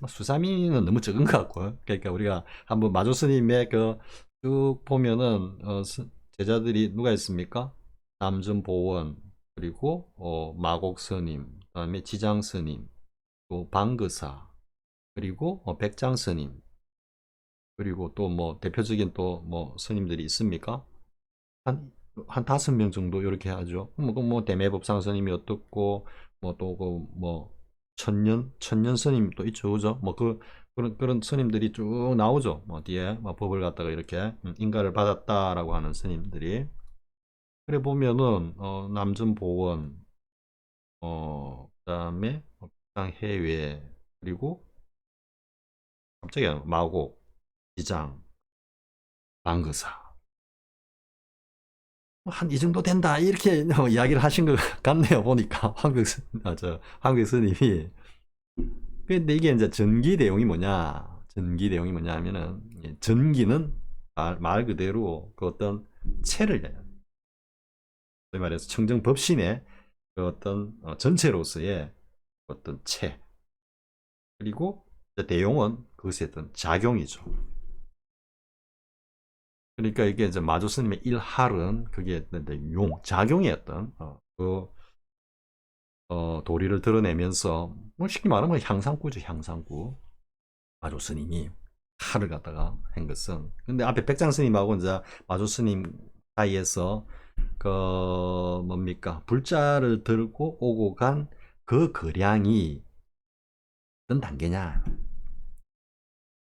수사민은 너무 적은 것 같고요. 그러니까 우리가 한번 마조 스님의 그 쭉 보면은 제자들이 누가 있습니까? 남전보원, 그리고 마곡 스님, 그다음에 지장 스님, 또 방거사, 그리고 백장 스님, 그리고 또 뭐 대표적인 또 뭐 스님들이 있습니까? 한 5명 정도 이렇게 하죠. 뭐 대매법상 스님이 어떻고, 뭐 또 그 뭐 천년 스님 또 있죠, 그죠? 뭐 그런 스님들이 쭉 나오죠. 뭐 뒤에 뭐 법을 갖다가 이렇게 인가를 받았다라고 하는 스님들이. 그래 보면은 남전보원, 그다음에 해외, 그리고 갑자기 마곡, 지장, 방거사, 한 이 정도 된다 이렇게 이야기를 하신 것 같네요. 보니까 황벽 스님이. 근데 이게 이제 전기 대용이 뭐냐 하면은, 전기는 말 그대로 그 어떤 체를, 소위 말해서 청정법신의 그 어떤 전체로서의 어떤 체, 그리고 대용은 그것의 어떤 작용이죠. 그러니까 이게 이제 마조 스님의 일할은 그게 작용의 어떤 도리를 드러내면서, 뭐 쉽게 말하면 향상구죠, 향상구. 마조 스님이 할을 갖다가 한 것은, 근데 앞에 백장 스님하고 이제 마조 스님 사이에서 그 뭡니까, 불자를 들고 오고 간 그 거량이 어떤 단계냐?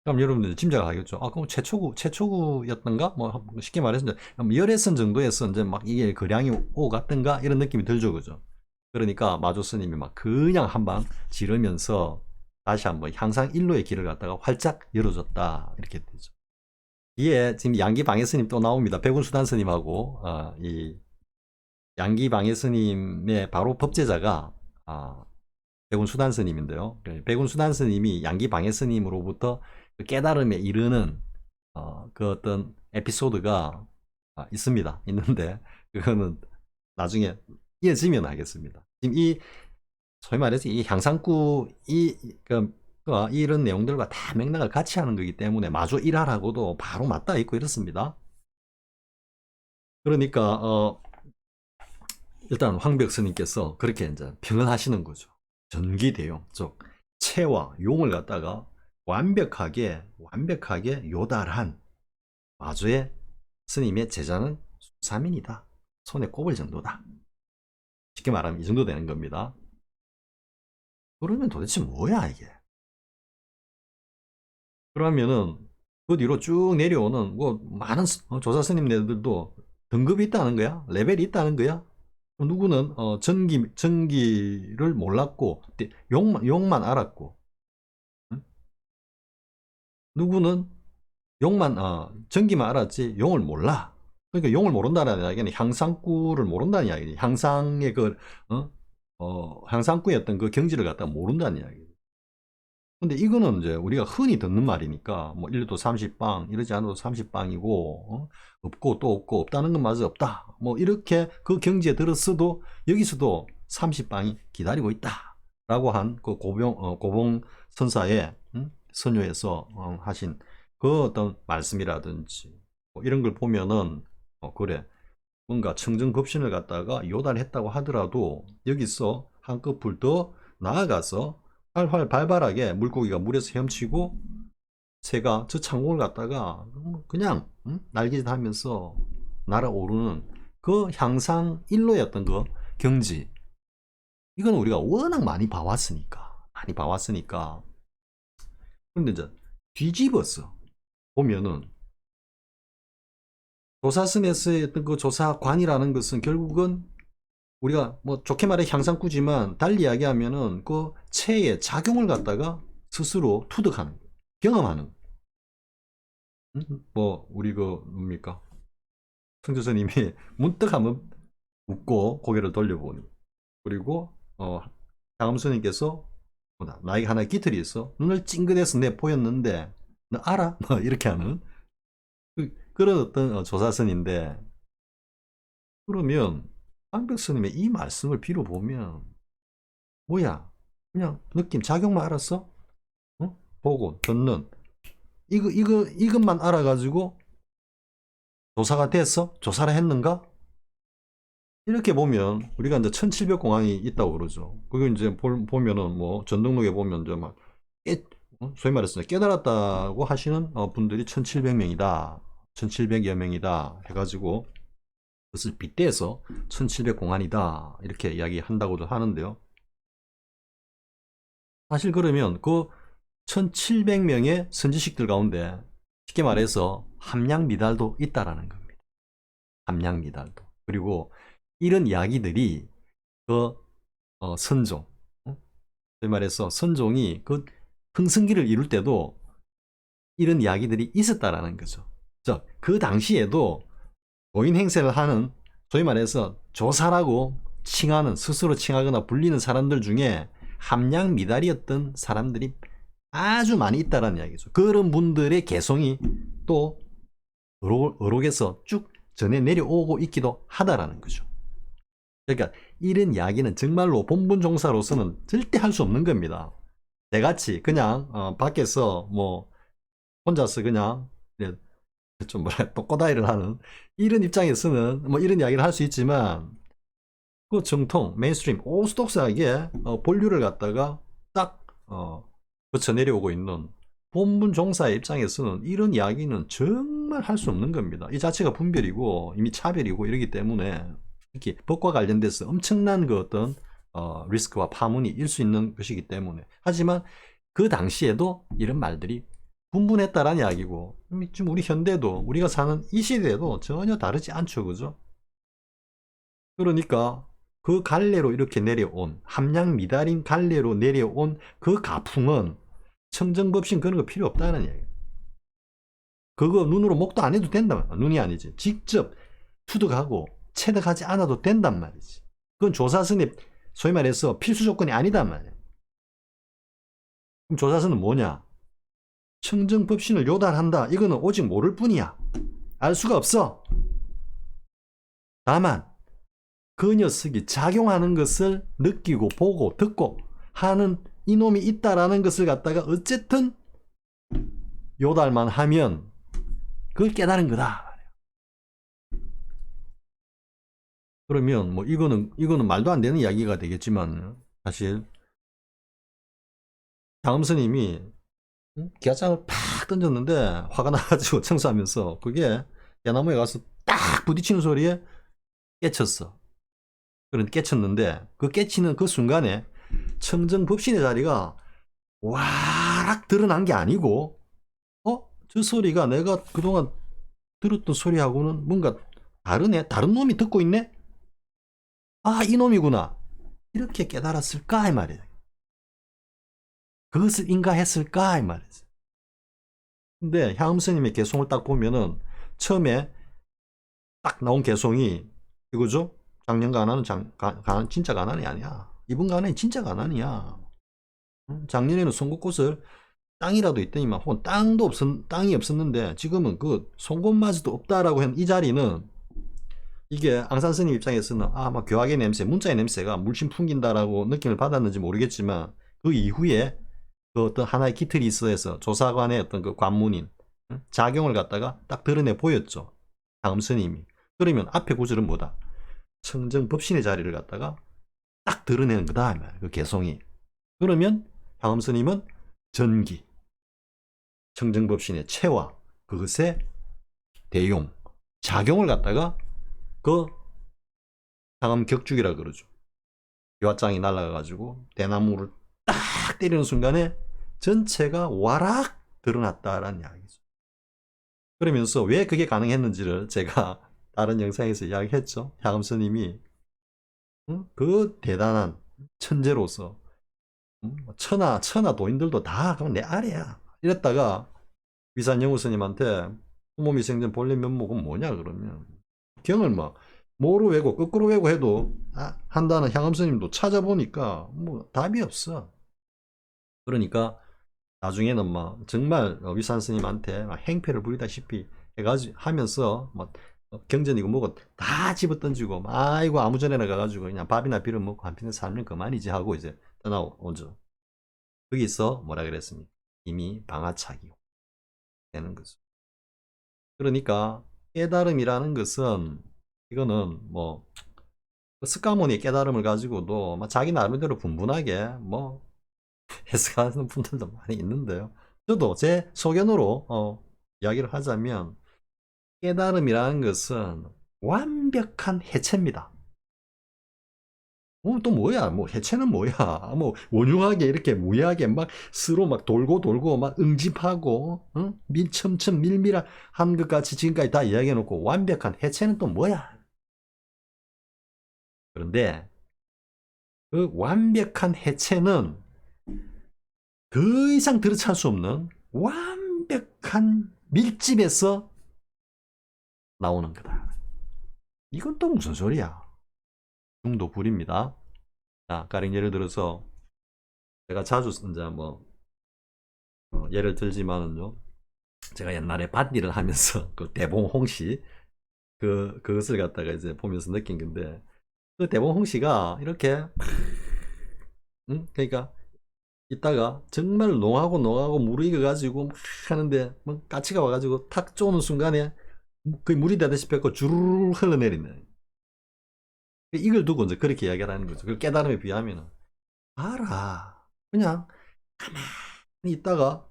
그럼 여러분들 짐작을 하겠죠. 그럼 최초구였던가? 뭐 쉽게 말해서 열애선 정도에서 이제 막 이게 거량이 오고 갔던가, 이런 느낌이 들죠, 그죠? 그러니까 마조 스님이 막 그냥 한방 지르면서 다시 한번 향상 일로의 길을 갖다가 활짝 열어줬다, 이렇게 되죠. 이에 지금 양기 방해 스님 또 나옵니다. 백운수단 스님하고 이 양기 방해 스님의 바로 법제자가 백운수단 스님인데요. 백운수단 스님이 양기 방해 스님으로부터 그 깨달음에 이르는 그 어떤 에피소드가 있습니다. 있는데 그거는 나중에 이어지면 하겠습니다. 지금 이 소위 말해서 이 향상구 그 그러니까 이런 내용들과 다 맥락을 같이 하는 거기 때문에 마주 일하라고도 바로 맞닿아 있고 이렇습니다. 그러니까 일단 황벽 스님께서 그렇게 이제 평언하시는 거죠. 전기대용, 즉 체와 용을 갖다가 완벽하게 요달한 마주의 스님의 제자는 수사민이다. 손에 꼽을 정도다. 쉽게 말하면 이 정도 되는 겁니다. 그러면 도대체 뭐야 이게? 그러면은 그 뒤로 쭉 내려오는 뭐 많은 조사 스님네들도 등급이 있다는 거야? 레벨이 있다는 거야? 누구는 전기를 몰랐고 용만 알았고, 응? 누구는 용만 전기만 알았지 용을 몰라. 그러니까 용을 모른다는 이야기는 향상구를 모른다는 이야기지. 향상의 그 향상구의 어떤 그 경지를 갖다 모른다는 이야기. 근데 이거는 이제 우리가 흔히 듣는 말이니까 뭐 1도 30방 이러지 않아도 30방이고 없고 또 없고 없다는 건 맞아 없다 뭐 이렇게 그 경지에 들었어도 여기서도 30방이 기다리고 있다 라고 한 그 고봉 선사의 선조에서 하신 그 어떤 말씀이라든지 뭐 이런 걸 보면은 그래 뭔가 청정급신을 갖다가 요달했다고 하더라도 여기서 한꺼풀 더 나아가서 활활 발발하게 물고기가 물에서 헤엄치고 새가 저 창공을 갖다가 그냥 날개짓 하면서 날아오르는 그 향상 일로였던 그 경지, 이건 우리가 워낙 많이 봐왔으니까 근데 이제 뒤집어서 보면은 조사선에서의 어떤 그 조사관이라는 것은 결국은 우리가 뭐 좋게 말해 향상구지만 달리 이야기하면은 그 체의 작용을 갖다가 스스로 투득하는 거예요. 경험하는 거예요. 뭐 우리 그 뭡니까 성조스님이 문득 한번 웃고 고개를 돌려보니, 그리고 장엄수님께서 나에게 하나의 깃털이 있어 눈을 찡긋해서 내 보였는데 너 알아? 뭐 이렇게 하는 그런 어떤 조사선인데, 그러면 황벽 스님의 이 말씀을 빌어보면 뭐야 그냥 느낌 작용만 알았어? 보고 듣는 이것만 알아가지고 조사가 됐어? 조사를 했는가? 이렇게 보면 우리가 이제 1700공항이 있다고 그러죠. 그거 이제 보면은 뭐 전등록에 보면 이제 막 소위 말해서 깨달았다고 하시는 분들이 1700명이다. 1700여 명이다 해가지고 그것을 빗대서 1700공안이다 이렇게 이야기한다고도 하는데요. 사실 그러면 그 1700명의 선지식들 가운데 쉽게 말해서 함량 미달도 있다라는 겁니다. 함량 미달도. 그리고 이런 이야기들이 그 선종, 소위 말해서 선종이 그 흥승기를 이룰 때도 이런 이야기들이 있었다라는 거죠. 그 당시에도 고인 행세를 하는 소위 말해서 조사라고 칭하는, 스스로 칭하거나 불리는 사람들 중에 함량 미달이었던 사람들이 아주 많이 있다라는 이야기죠. 그런 분들의 개성이 또 어록에서 쭉 전해 내려오고 있기도 하다라는 거죠. 그러니까 이런 이야기는 정말로 본분 종사로서는 절대 할 수 없는 겁니다. 내같이 그냥 밖에서 뭐 혼자서 그냥 좀 뭐라 또꼬다이를 하는 이런 입장에서는 뭐 이런 이야기를 할 수 있지만, 그 정통 메인스트림 오소독스하게 본류를 갖다가 딱 거쳐 내려오고 있는 본분 종사의 입장에서는 이런 이야기는 정말 할 수 없는 겁니다. 이 자체가 분별이고 이미 차별이고 이러기 때문에 특히 법과 관련돼서 엄청난 그 어떤 리스크와 파문이 일 수 있는 것이기 때문에. 하지만 그 당시에도 이런 말들이 분분했다라는 이야기고, 지금 우리 현대도 우리가 사는 이 시대에도 전혀 다르지 않죠, 그죠? 그러니까 그 갈래로 이렇게 내려온 함량 미달인 갈래로 내려온 그 가풍은 청정법신 그런 거 필요 없다는 이야기예요. 그거 눈으로 목도 안 해도 된단 말이야. 눈이 아니지. 직접 투득하고 체득하지 않아도 된단 말이지. 그건 조사선의 소위 말해서 필수 조건이 아니단 말이야. 그럼 조사선은 뭐냐? 청정법신을 요달한다. 이거는 오직 모를 뿐이야. 알 수가 없어. 다만 그 녀석이 작용하는 것을 느끼고 보고 듣고 하는 이놈이 있다라는 것을 갖다가 어쨌든 요달만 하면 그걸 깨달은 거다. 그러면 뭐 이거는 말도 안 되는 이야기가 되겠지만 사실 장엄 스님이 기아장을 팍 던졌는데 화가 나가지고 청소하면서 그게 야나무에 가서 딱 부딪히는 소리에 깨쳤어. 그런데 깨쳤는데 그 깨치는 그 순간에 청정법신의 자리가 와락 드러난 게 아니고 저 소리가 내가 그동안 들었던 소리하고는 뭔가 다르네. 다른 놈이 듣고 있네. 아, 이놈이구나. 이렇게 깨달았을까 이 말이야. 그것을 인가했을까 이 말이지. 근데 향음 스님의 개송을 딱 보면은 처음에 딱 나온 개송이 이거죠. 작년 가난은 진짜 가난이 아니야. 이번 가난이 진짜 가난이야. 작년에는 송곳꽃을 땅이라도 있더니만 혹은 땅이 없었는데 지금은 그 송곳마저도 없다라고 한 이 자리는 이게 앙산 스님 입장에서는 막 교학의 냄새, 문자의 냄새가 물씬 풍긴다라고 느낌을 받았는지 모르겠지만 그 이후에 그 어떤 하나의 기틀이 있어서 조사관의 어떤 그 관문인 작용을 갖다가 딱 드러내 보였죠. 다음 스님이. 그러면 앞에 구절은 뭐다? 청정법신의 자리를 갖다가 딱 드러내는 거다. 그 개송이. 그러면 향엄 스님은 전기, 청정법신의 체화, 그것의 대용, 작용을 갖다가 그 향엄 격죽이라 그러죠. 유화장이 날아가가지고 대나무를 딱 때리는 순간에 전체가 와락 드러났다라는 이야기죠. 그러면서 왜 그게 가능했는지를 제가 다른 영상에서 이야기했죠. 향엄 스님이 그 대단한 천재로서 천하 도인들도 다 그럼 내 아래야. 이랬다가 위산영우 스님한테 후모미생전 본래 면목은 뭐냐 그러면 경을 막 뭐로 외고 거꾸로 외고 해도 한다는 향엄 스님도 찾아보니까 뭐 답이 없어. 그러니까 나중에는 막 정말 위산 스님한테 막 행패를 부리다시피 해가지고 하면서 막 경전이고 뭐고 다 집어던지고 아이고 아무 전에나 가가지고 그냥 밥이나 비를 먹고 한편에 살면 그만이지 하고 이제 떠나오죠. 거기서 뭐라 그랬습니까? 이미 방아차기 되는 거죠. 그러니까 깨달음이라는 것은 이거는 뭐 스카모니의 깨달음을 가지고도 자기 나름대로 분분하게 뭐 해석하는 분들도 많이 있는데요. 저도 제 소견으로 이야기를 하자면 깨달음이라는 것은 완벽한 해체입니다. 또 뭐야? 뭐 해체는 뭐야? 뭐 원흉하게 이렇게 무해하게 막 서로 막 돌고 막 응집하고 밀첨첨 밀밀한 것 같이 지금까지 다 이야기해놓고 완벽한 해체는 또 뭐야? 그런데 그 완벽한 해체는 더 이상 들어찰 수 없는 완벽한 밀집에서 나오는 거다. 이건 또 무슨 소리야? 중도불입니다. 자, 가령 예를 들어서 제가 자주 이제 뭐 예를 들지만은요, 제가 옛날에 밭일을 하면서 그 대봉홍씨 그것을 갖다가 이제 보면서 느낀 건데 그 대봉홍씨가 이렇게 그러니까 이따가 정말 농하고 무르익어 가지고 막 하는데 뭐 까치가 와가지고 탁 쪼는 순간에 거의 물이 되다시피 해서 주르르 흘러내리네. 이걸 두고 이제 그렇게 이야기를 하는 거죠. 그 깨달음에 비하면은 알아. 그냥 가만히 있다가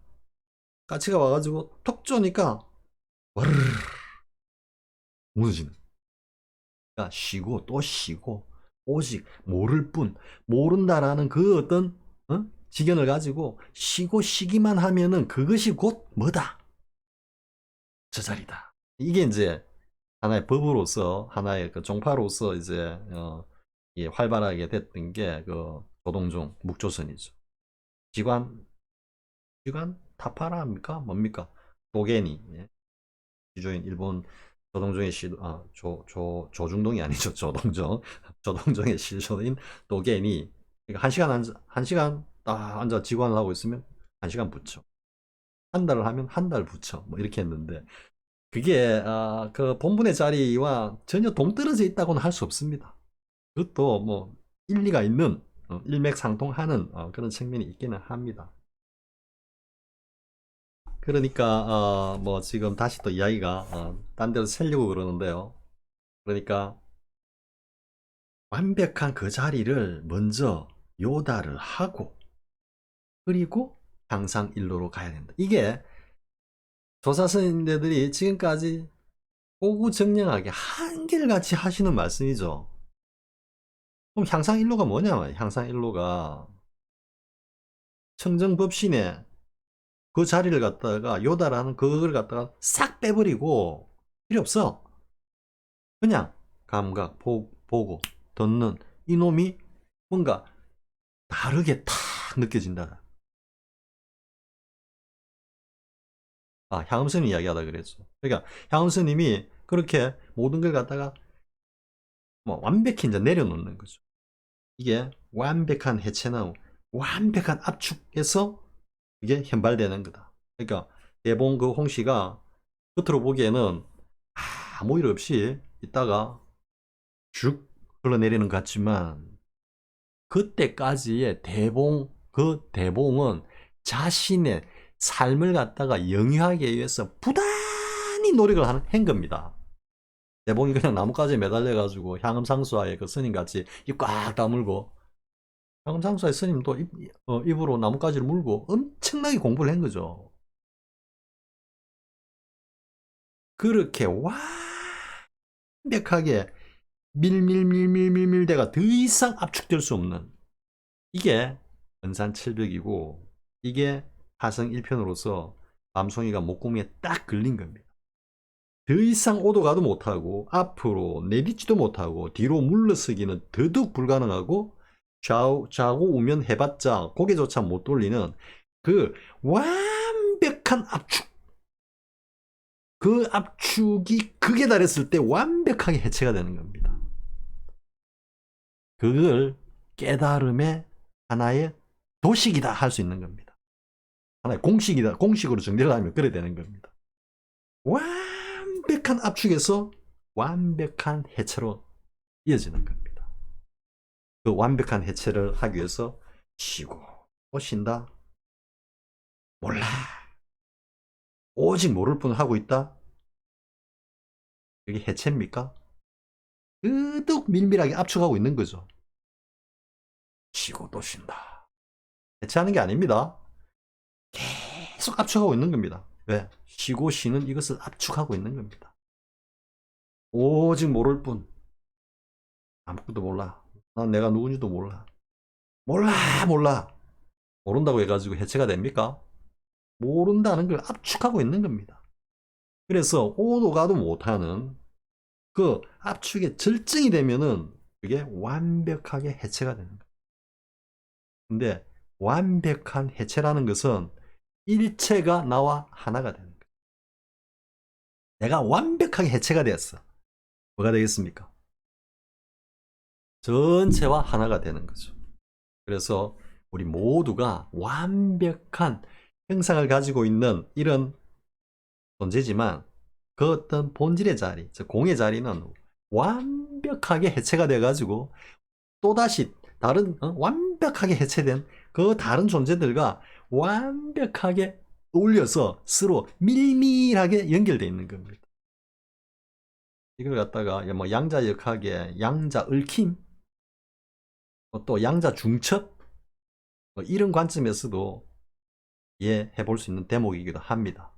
까치가 와가지고 톡 쪼니까 와르르 무너지는. 그러니까 쉬고 또 쉬고 오직 모를 뿐 모른다라는 그 어떤 지견을 가지고 쉬고 쉬기만 하면은 그것이 곧 뭐다? 저 자리다. 이게 이제 하나의 법으로서 하나의 그 종파로서 이제 활발하게 됐던 게 그 조동종 묵조선이죠. 지관 타파라입니까? 뭡니까? 도게니 지조인 일본 조동종의 조중동이 아니죠. 조동종의 시조인 도게니 한 시간 딱 앉아 지관을 하고 있으면 1시간 붙여. 한 달을 하면 한 달 붙여. 뭐 이렇게 했는데 그게 그 본분의 자리와 전혀 동떨어져 있다고는 할 수 없습니다. 그것도 뭐 일리가 있는 일맥상통하는 그런 측면이 있기는 합니다. 그러니까 뭐 지금 다시 또 이야기가 딴 데로 새려고 그러는데요. 그러니까 완벽한 그 자리를 먼저 요달을 하고 그리고 향상 일로로 가야 된다. 이게 조사 선생님들이 지금까지 오구정령하게 한결같이 하시는 말씀이죠. 그럼 향상 일로가 뭐냐면 향상 일로가 청정법신에 그 자리를 갖다가 요달하는 그걸 갖다가 싹 빼버리고 필요 없어. 그냥 감각, 보고, 듣는 이놈이 뭔가 다르게 탁 느껴진다. 향음스님 이야기하다 그랬죠. 그러니까 향음스님이 그렇게 모든 걸 갖다가 뭐 완벽히 이제 내려놓는 거죠. 이게 완벽한 해체나 완벽한 압축에서 이게 현발되는 거다. 그러니까 대봉 그 홍씨가 겉으로 보기에는 아무 일 없이 있다가 쭉 흘러내리는 것 같지만 그때까지의 그 대봉은 자신의 삶을 갖다가 영위하기 위해서 부단히 노력을 한 겁니다. 대봉이 그냥 나뭇가지에 매달려가지고 향음상수와의 그 스님같이 입 꽉 다물고 향음상수와의 스님도 입으로 나뭇가지를 물고 엄청나게 공부를 한 거죠. 그렇게 완벽하게 밀밀밀밀밀밀대가 더 이상 압축될 수 없는 이게 은산칠벽이고 이게 화성 1편으로서 밤송이가 목구멍에 딱 걸린 겁니다. 더 이상 오도 가도 못하고 앞으로 내딛지도 못하고 뒤로 물러서기는 더더욱 불가능하고 좌우 우면 해봤자 고개조차 못 돌리는 그 완벽한 압축, 그 압축이 극에 달했을 때 완벽하게 해체가 되는 겁니다. 그걸 깨달음의 하나의 도식이다 할 수 있는 겁니다. 하나의 공식이다, 공식으로 정리를 하면 그래 되는 겁니다. 완벽한 압축에서 완벽한 해체로 이어지는 겁니다. 그 완벽한 해체를 하기 위해서 쉬고 또 쉰다. 몰라. 오직 모를 뿐 하고 있다. 이게 해체입니까? 더욱 밀밀하게 압축하고 있는 거죠. 쉬고 또 쉰다. 해체하는 게 아닙니다. 계속 압축하고 있는 겁니다. 왜? 쉬고 쉬는 이것을 압축하고 있는 겁니다. 오직 모를 뿐. 아무것도 몰라. 난 내가 누군지도 몰라. 몰라. 모른다고 해가지고 해체가 됩니까? 모른다는 걸 압축하고 있는 겁니다. 그래서 오도 가도 못하는 그 압축의 절정이 되면은 그게 완벽하게 해체가 되는 거예요. 근데 완벽한 해체라는 것은 일체가 나와 하나가 되는 거예요. 내가 완벽하게 해체가 되었어. 뭐가 되겠습니까? 전체와 하나가 되는 거죠. 그래서 우리 모두가 완벽한 형상을 가지고 있는 이런 존재지만 그 어떤 본질의 자리, 즉 공의 자리는 완벽하게 해체가 돼가지고 또다시 다른 완벽하게 해체된 그 다른 존재들과 완벽하게 어울려서 서로 밀밀하게 연결되어 있는 겁니다. 이걸 갖다가 뭐 양자역학의 양자 얽힘, 또 양자 중첩 뭐 이런 관점에서도 이해해 볼 수 있는 대목이기도 합니다.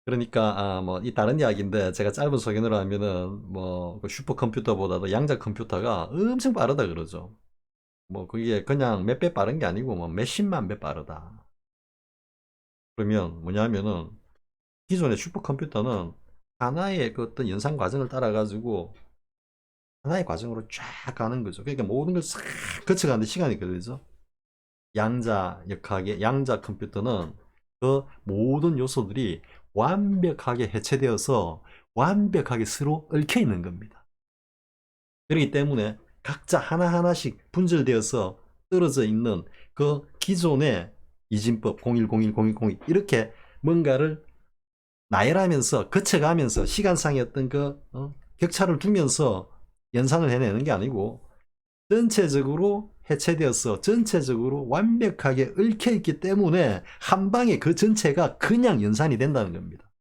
그러니까 뭐 이 다른 이야기인데 제가 짧은 소견으로 하면은 뭐 슈퍼컴퓨터보다도 양자 컴퓨터가 엄청 빠르다 그러죠. 뭐 그게 그냥 몇 배 빠른 게 아니고 뭐 몇십만 배 빠르다. 그러면 뭐냐면은 기존의 슈퍼컴퓨터는 하나의 그 어떤 연산 과정을 따라 가지고 하나의 과정으로 쫙 가는 거죠. 그러니까 모든 걸 싹 거쳐가는데 시간이 걸리죠. 양자 역학의 양자 컴퓨터는 그 모든 요소들이 완벽하게 해체되어서 완벽하게 서로 얽혀 있는 겁니다. 그렇기 때문에 각자 하나하나씩 분절되어서 떨어져 있는 그 기존의 이진법 01010101 이렇게 뭔가를 나열하면서 거쳐가면서 시간상의 어떤 그 격차를 두면서 연산을 해내는 게 아니고 전체적으로 해체되어서 전체적으로 완벽하게 얽혀있기 때문에 한 방에 그 전체가 그냥 연산이 된다는 겁니다.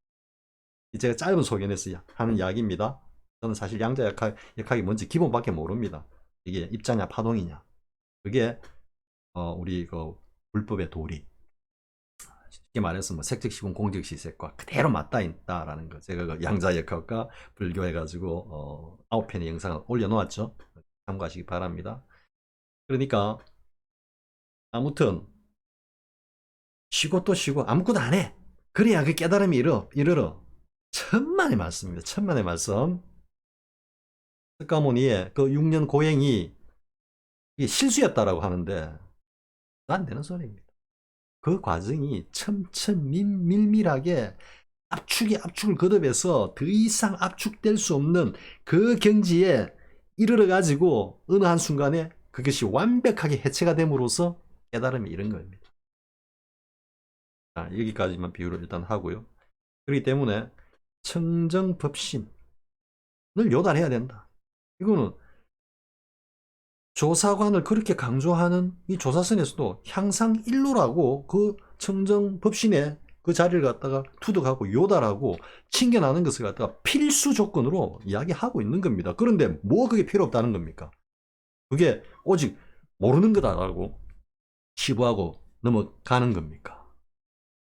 제가 짧은 소견에서 하는 이야기입니다. 저는 사실 양자역학이 뭔지 기본밖에 모릅니다. 이게 입자냐 파동이냐. 그게 우리 그 불법의 도리. 쉽게 말해서 뭐 색적시공 공적시색과 그대로 맞닿아 있다라는 거. 제가 그 양자역학과 불교해가지고 9편의 영상을 올려놓았죠. 참고하시기 바랍니다. 그러니까 아무튼 쉬고 또 쉬고 아무것도 안 해. 그래야 그 깨달음이 이르러. 천만의 말씀입니다. 천만의 말씀. 석가모니의 그 6년 고행이 실수였다라고 하는데 안 되는 소리입니다. 그 과정이 밀밀하게 압축을 거듭해서 더 이상 압축될 수 없는 그 경지에 이르러 가지고 어느 한순간에 그것이 완벽하게 해체가 됨으로써 깨달음이 이런 겁니다. 자, 여기까지만 비유를 일단 하고요. 그렇기 때문에 청정법신을 요달해야 된다. 이거는 조사관을 그렇게 강조하는 이 조사선에서도 향상 일로라고 그 청정법신의 그 자리를 갖다가 투득하고 요달하고 챙겨나는 것을 갖다가 필수 조건으로 이야기하고 있는 겁니다. 그런데 뭐 그게 필요 없다는 겁니까? 그게 오직 모르는 거다라고 치부하고 넘어가는 겁니까?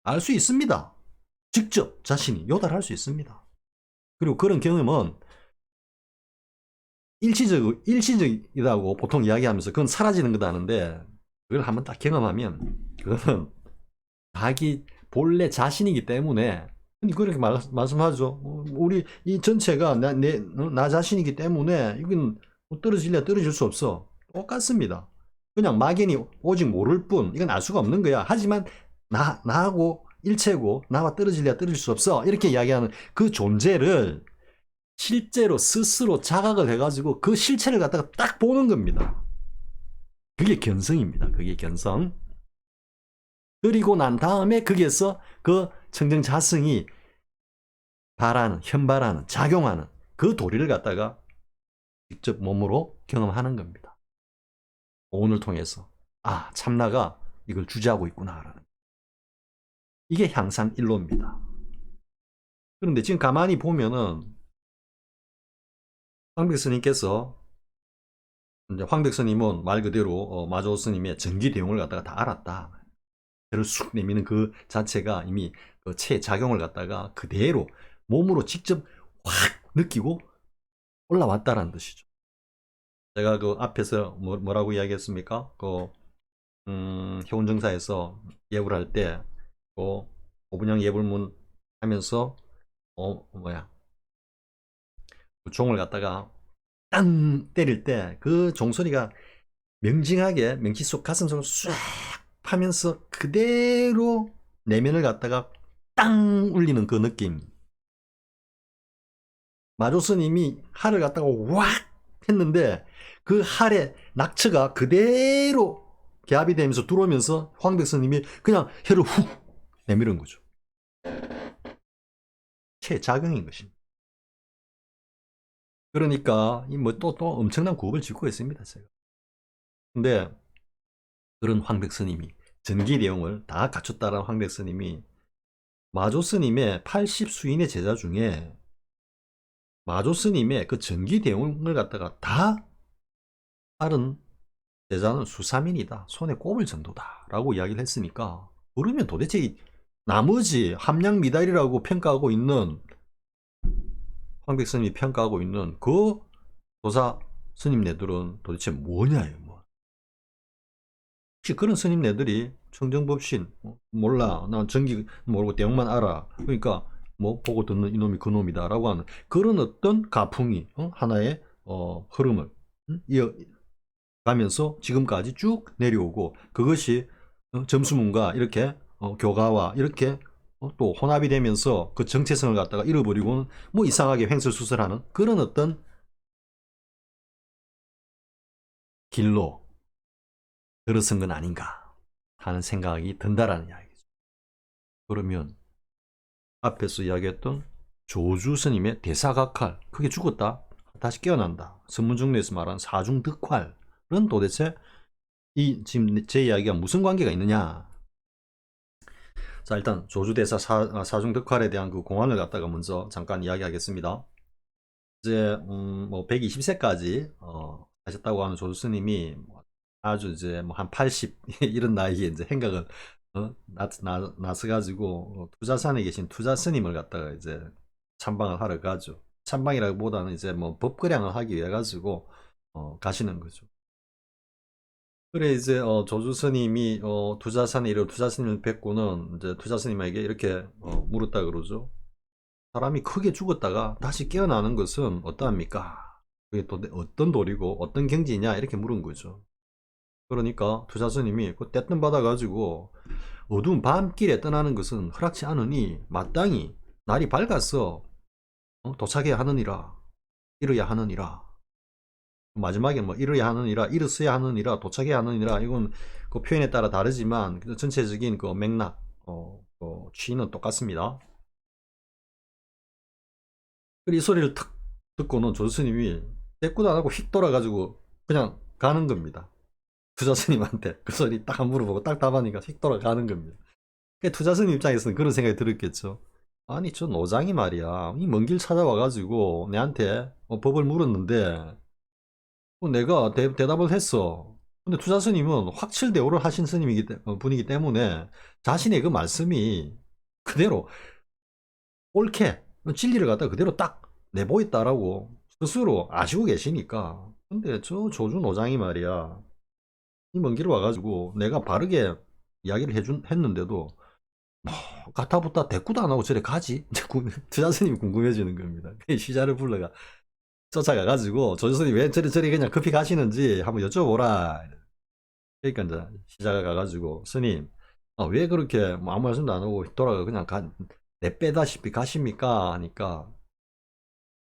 알 수 있습니다. 직접 자신이 요달할 수 있습니다. 그리고 그런 경험은 일시적이라고 보통 이야기하면서 그건 사라지는 거다는데 그걸 한번 딱 경험하면 그거는 자기 본래 자신이기 때문에 그렇게 말씀하죠. 우리 이 전체가 나 자신이기 때문에 이건 떨어질래 떨어질 수 없어. 똑같습니다. 그냥 막연히 오직 모를 뿐 이건 알 수가 없는 거야. 하지만 나하고 일체고 나와 떨어질래 떨어질 수 없어. 이렇게 이야기하는 그 존재를 실제로 스스로 자각을 해가지고 그 실체를 갖다가 딱 보는 겁니다. 그게 견성입니다. 그게 견성. 그리고 난 다음에 거기에서 그 청정자성이 현발하는, 작용하는 그 도리를 갖다가 직접 몸으로 경험하는 겁니다. 오늘 통해서 아, 참나가 이걸 주재하고 있구나라는. 이게 향상 일로입니다. 그런데 지금 가만히 보면은 황백스님께서 이제 황백스님은 말 그대로 마조 스님의 전기 대용을 갖다가 다 알았다. 배를 쑥 내미는 그 자체가 이미 그 체작용을 갖다가 그대로 몸으로 직접 확 느끼고 올라왔다라는 뜻이죠. 제가 그 앞에서 뭐라고 이야기했습니까? 그 효운정사에서 예불 할 때, 그 오분양 예불문 하면서 그 종을 갖다가 땅 때릴 때 그 종소리가 명징하게 명치 속 가슴 속으로 쑥 하면서 그대로 내면을 갖다가 땅 울리는 그 느낌. 마조스님이 할을 갖다가 왁 했는데 그 할의 낙처가 그대로 개합이 되면서 들어오면서 황백스님이 그냥 혀를 훅 내밀은 거죠. 체작용인 것입니다. 그러니까 또 엄청난 구업을 짓고 있습니다. 제가. 근데 그런 황백스님이 전기 내용을 다 갖췄다라는 황백스님이 마조스님의 80수인의 제자 중에 마조스님의 그 전기 대용을 갖다가 다 다른 제자는 수사민이다. 손에 꼽을 정도다. 라고 이야기를 했으니까 그러면 도대체 이 나머지 함량미달이라고 평가하고 있는 황백스님이 평가하고 있는 그 조사 스님네들은 도대체 뭐냐요. 뭐. 혹시 그런 스님네들이 청정법신 몰라. 난 전기 모르고 대용만 알아. 그러니까 뭐 보고 듣는 이놈이 그놈이다 라고 하는 그런 어떤 가풍이 하나의 흐름을 이어가면서 지금까지 쭉 내려오고 그것이 점수문과 이렇게 교가와 이렇게 또 혼합이 되면서 그 정체성을 갖다가 잃어버리고는 뭐 이상하게 횡설수설하는 그런 어떤 길로 들어선 건 아닌가 하는 생각이 든다라는 이야기죠. 그러면 앞에서 이야기했던 조주 스님의 대사각활 그게 죽었다 다시 깨어난다. 선문중례에서 말하는 사중득활 도대체 이 지금 제 이야기가 무슨 관계가 있느냐. 자, 일단 조주대사 사중덕활에 대한 그 공안을 갖다가 먼저 잠깐 이야기하겠습니다. 이제 뭐 120세까지 하셨다고 하는 조주 스님이 아주 이제 뭐 한 80 이런 나이에 이제 행각을 나서가지고 투자산에 계신 투자 스님을 갖다가 이제 참방을 하러 가죠. 참방이라기보다는 이제 뭐 법거량을 하기 위해 가지고 가시는 거죠. 그래 이제 조주 스님이 투자산에 이르러 투자 스님을 뵙고는 이제 투자 스님에게 이렇게 물었다 그러죠. 사람이 크게 죽었다가 다시 깨어나는 것은 어떠합니까? 그게 또 어떤 도리고 어떤 경지냐 이렇게 물은 거죠. 그러니까 투자 스님이 그 떼뜸 받아가지고 어두운 밤길에 떠나는 것은 허락치 않으니 마땅히 날이 밝아서 도착해야 하느니라, 이뤄야 하느니라. 마지막에 뭐 이뤄야 하느니라, 이르어야 하느니라, 도착해야 하느니라. 이건 그 표현에 따라 다르지만 전체적인 그 맥락, 취는 똑같습니다. 이 소리를 탁 듣고는 조스님이 대꾸도 안 하고 휙 돌아가지고 그냥 가는 겁니다. 투자 스님한테 그 소리 딱 물어보고 딱 답하니까 휙 돌아가는 겁니다. 투자 스님 입장에서는 그런 생각이 들었겠죠. 아니 저 노장이 말이야 이 먼 길 찾아와가지고 내한테 법을 물었는데 내가 대답을 했어. 근데 투자 스님은 확칠대오를 하신 분이기 때문에 자신의 그 말씀이 그대로 옳게 진리를 갖다 그대로 딱 내보였다라고 스스로 아시고 계시니까. 근데 저 조주 노장이 말이야 이 먼 길을 와가지고 내가 바르게 이야기를 했는데도 뭐 가타부타 대꾸도 안 하고 저래 가지? 투자 스님이 궁금해지는 겁니다. 시자를 불러가 쫓아가가지고 조주 스님이 왜 저리 그냥 급히 가시는지 한번 여쭤보라. 그러니까 이제 시자가 가가지고 스님 왜 그렇게 뭐 아무 말씀도 안 하고 돌아가 그냥 내빼다시피 가십니까? 하니까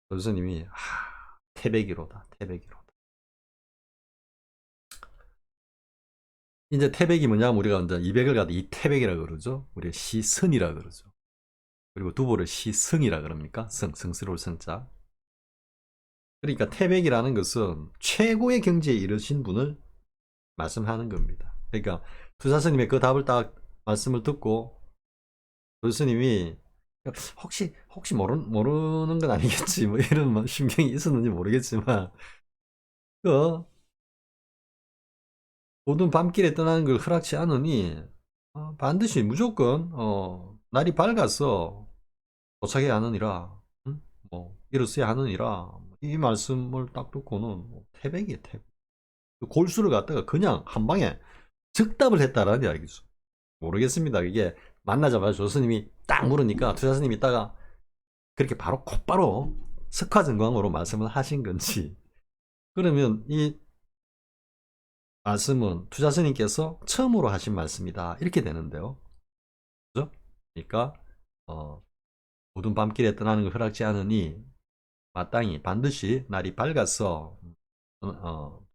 조주 스님이 태백이로다 태백이로다. 이제 태백이 뭐냐면 우리가 이제 200을 가도 이태백이라 그러죠. 우리가 시선이라 그러죠. 그리고 두보를 시승이라 그럽니까? 성스러울 성자. 그러니까 태백이라는 것은 최고의 경지에 이르신 분을 말씀하는 겁니다. 그러니까 투사스님의 그 답을 딱 말씀을 듣고 조스님이 혹시 모르는 건 아니겠지 뭐 이런 심경이 있었는지 모르겠지만 그 모든 밤길에 떠나는 걸 허락치 않으니 반드시 무조건 날이 밝아서 도착해야 하느니라, 응? 뭐 이르어야 하느니라. 이 말씀을 딱 듣고는 태백이에요 태백. 골수를 갖다가 그냥 한 방에 즉답을 했다라는 이야기죠. 모르겠습니다. 이게 만나자마자 조스님이 딱 물으니까 투자스님이 있다가 그렇게 바로 곧바로 석화증광으로 말씀을 하신 건지, 그러면 이 말씀은 투자스님께서 처음으로 하신 말씀이다 이렇게 되는데요. 그죠? 그러니까 모든 밤길에 떠나는 걸 허락지 않으니 마땅히 반드시 날이 밝아서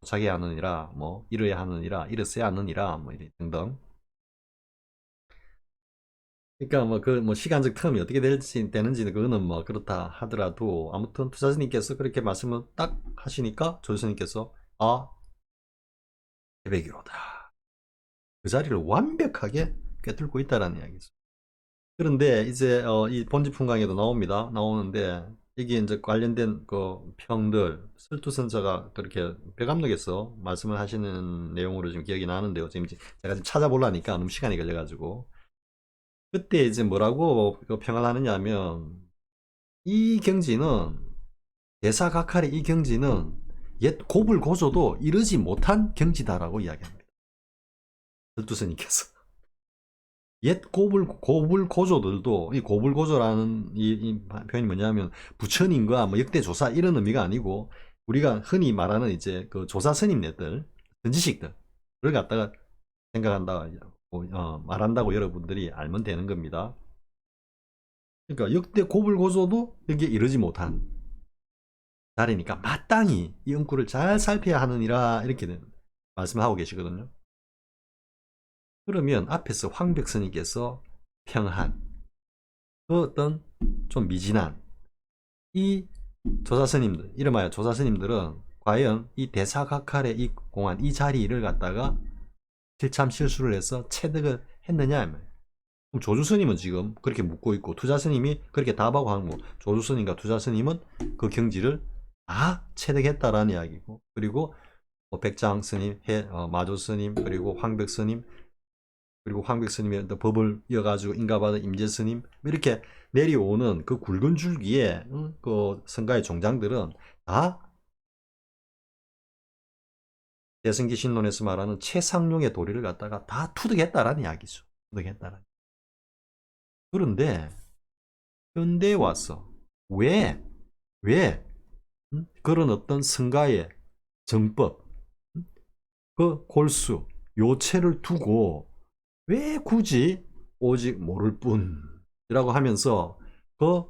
도착해야 하느니라, 뭐 이뤄야 하느니라, 이르어야 하느니라, 뭐 이런 등등. 그러니까 뭐 시간적 텀이 어떻게 되는지는 그거는 뭐 그렇다 하더라도 아무튼 투자자님께서 그렇게 말씀을 딱 하시니까 조수님께서 태백이로다. 그 자리를 완벽하게 꿰뚫고 있다라는 이야기죠. 그런데 이제 이 본지풍강에도 나오는데 이게 이제 관련된 그 평들 설투선자가 그렇게 배감록에서 말씀을 하시는 내용으로 지금 기억이 나는데요. 제가 지금 찾아보려니까 너무 시간이 걸려가지고 그때 이제 뭐라고 평을 하느냐면 이 경지는 대사각할의 이 경지는 옛 고불고조도 이르지 못한 경지다라고 이야기합니다. 설투스님께서 옛 고불고조들도 이 고불고조라는 이 표현이 뭐냐면 부처님과 뭐 역대 조사 이런 의미가 아니고 우리가 흔히 말하는 이제 그 조사 스님네들 선지식들을 갖다가 생각한다 말한다고 여러분들이 알면 되는 겁니다. 그러니까 역대 고불고조도 여기에 이르지 못한 자리니까 마땅히 이 응구를 잘 살펴야 하느니라 이렇게 말씀을 하고 계시거든요. 그러면 앞에서 황백선님께서 평한 그 어떤 좀 미진한 이 조사스님들, 이름하여 조사스님들은 과연 이 대사각할의 이 공안, 이 자리를 갖다가 실참 실수를 해서 체득을 했느냐. 그럼 조주스님은 지금 그렇게 묻고 있고, 투자스님이 그렇게 답하고 하는 거, 조주스님과 투자스님은 그 경지를 다 체득했다라는 이야기고, 그리고 뭐 백장스님, 마조스님, 그리고 황백스님, 그리고 황백스님의 법을 이어가지고 인가받은 임재스님, 이렇게 내려오는 그 굵은 줄기에 그 성가의 종장들은 다 대승기 신론에서 말하는 최상용의 도리를 갖다가 다 투득했다라는 이야기죠. 투득했다라는. 그런데 현대에 와서 왜 그런 어떤 성가의 정법, 그 골수, 요체를 두고 왜 굳이 오직 모를 뿐이라고 하면서 그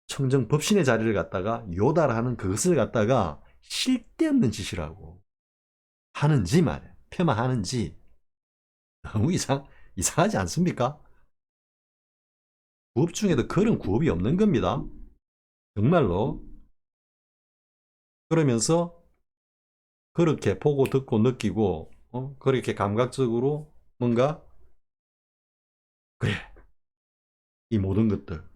청정 법신의 자리를 갖다가 요달하는 그것을 갖다가 실데없는 짓이라고 하는지 말이야. 폄하하는지 너무 이상하지 않습니까? 구업 중에도 그런 구업이 없는 겁니다. 정말로. 그러면서 그렇게 보고 듣고 느끼고 그렇게 감각적으로 뭔가 그래, 이 모든 것들,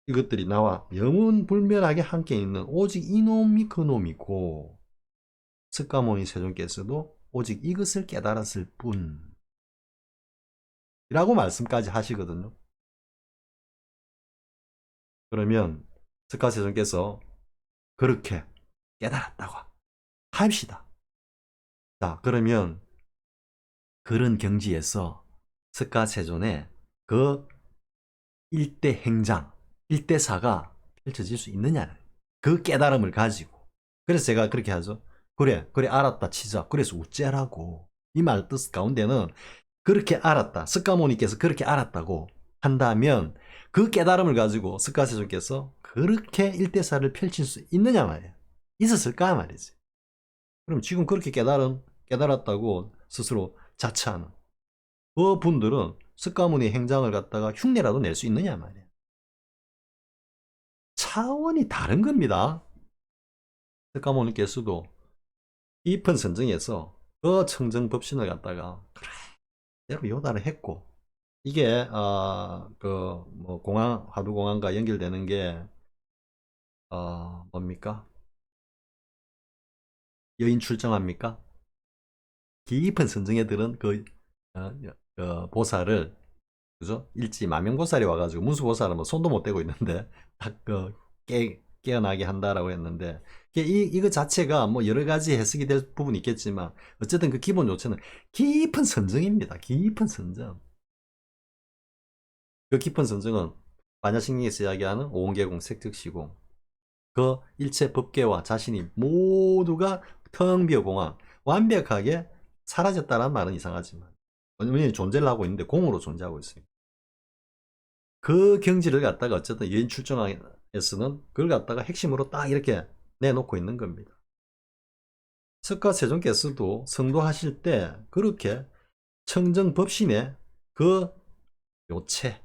이것들이 나와 영원불멸하게 함께 있는 오직 이놈이 그놈이고, 석가모니 세존께서도 오직 이것을 깨달았을 뿐이라고 말씀까지 하시거든요. 그러면 석가세존께서 그렇게 깨달았다고 합시다. 자, 그러면 그런 경지에서 석가세존의 그 일대 행장, 일대사가 펼쳐질 수 있느냐, 그 깨달음을 가지고. 그래서 제가 그렇게 하죠. 그래 알았다 치자. 그래서 우째라고. 이 말 뜻 가운데는 그렇게 알았다, 석가모니께서 그렇게 알았다고 한다면 그 깨달음을 가지고 석가세존께서 그렇게 일대사를 펼칠 수 있느냐 말이에요. 있었을까 말이지. 그럼 지금 그렇게 깨달았다고 스스로 자처하는 그 분들은 석가모니 행장을 갖다가 흉내라도 낼 수 있느냐 말이에요. 차원이 다른 겁니다. 석가모니께서도 깊은 선정에서 그 청정법신을 갖다가 그대로 요달을 했고, 이게 그 뭐 공항, 화두공항과 연결되는 게 뭡니까? 여인 출정합니까? 깊은 선정에 들은 그 보살을, 그죠? 일지 마명보살이 와가지고, 문수보살은 뭐 손도 못 대고 있는데 딱그 깨어나게 한다라고 했는데, 이거 자체가 뭐 여러 가지 해석이 될 부분이 있겠지만 어쨌든 그 기본 요체는 깊은 선정입니다. 깊은 선정. 그 깊은 선정은 반야신경에서 이야기하는 오온계공, 색특시공, 그 일체 법계와 자신이 모두가 텅 비어 공황, 완벽하게 사라졌다는 말은 이상하지만, 왜냐면 존재를 하고 있는데 공으로 존재하고 있어요. 그 경지를 갖다가 어쨌든 여인 출정에서는 그걸 갖다가 핵심으로 딱 이렇게 내놓고 있는 겁니다. 석가세존께서도 성도하실 때 그렇게 청정법신의 그 요체,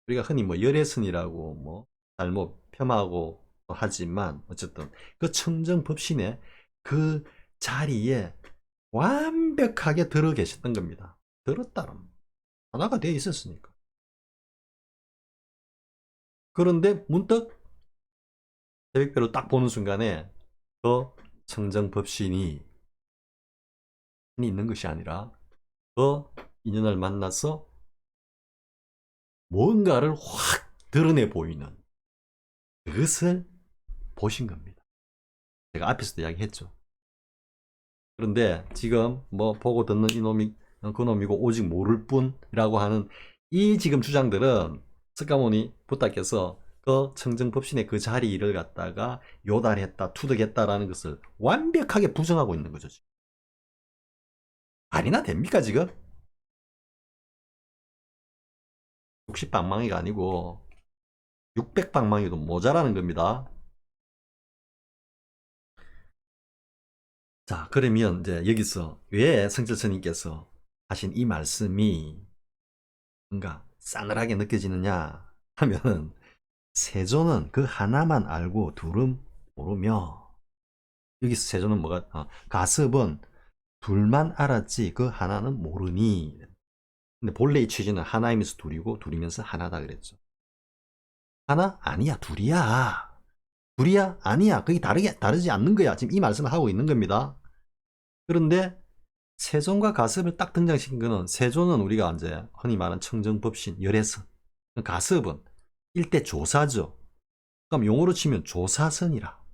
우리가 흔히 뭐 열애선이라고 뭐 잘못 폄하하고 하지만 어쨌든 그 청정법신의 그 자리에 완벽하게 들어 계셨던 겁니다. 들었다는 하나가 되어 있었으니까. 그런데 문득 새벽별로 딱 보는 순간에 그 청정법신이 있는 것이 아니라 그 인연을 만나서 뭔가를 확 드러내 보이는 그것을 보신 겁니다. 제가 앞에서도 이야기했죠. 그런데 지금 뭐 보고 듣는 이놈이 그놈이고 오직 모를 뿐이라고 하는 이 지금 주장들은 석가모니 부탁께서 그 청정법신의 그 자리를 갖다가 요달했다, 투득했다라는 것을 완벽하게 부정하고 있는 거죠. 아니나 됩니까 지금? 60방망이가 아니고 600방망이도 모자라는 겁니다. 자, 그러면 이제 여기서 왜 성철스님께서 하신 이 말씀이 뭔가 싸늘하게 느껴지느냐 하면은, 세존은 그 하나만 알고 둘은 모르며 여기서 세조는 뭐가 가습은 둘만 알았지 그 하나는 모르니. 근데 본래 이 취지는 하나이면서 둘이고 둘이면서 하나다 그랬죠. 하나? 아니야 둘이야. 둘이야? 아니야. 그게 다르지 않는 거야. 지금 이 말씀을 하고 있는 겁니다. 그런데 세존과 가습을 딱 등장시킨 거는 세존은 우리가 이제 흔히 말하는 청정법신, 열애선. 가습은 일대 조사죠. 그럼 용어로 치면 조사선이라.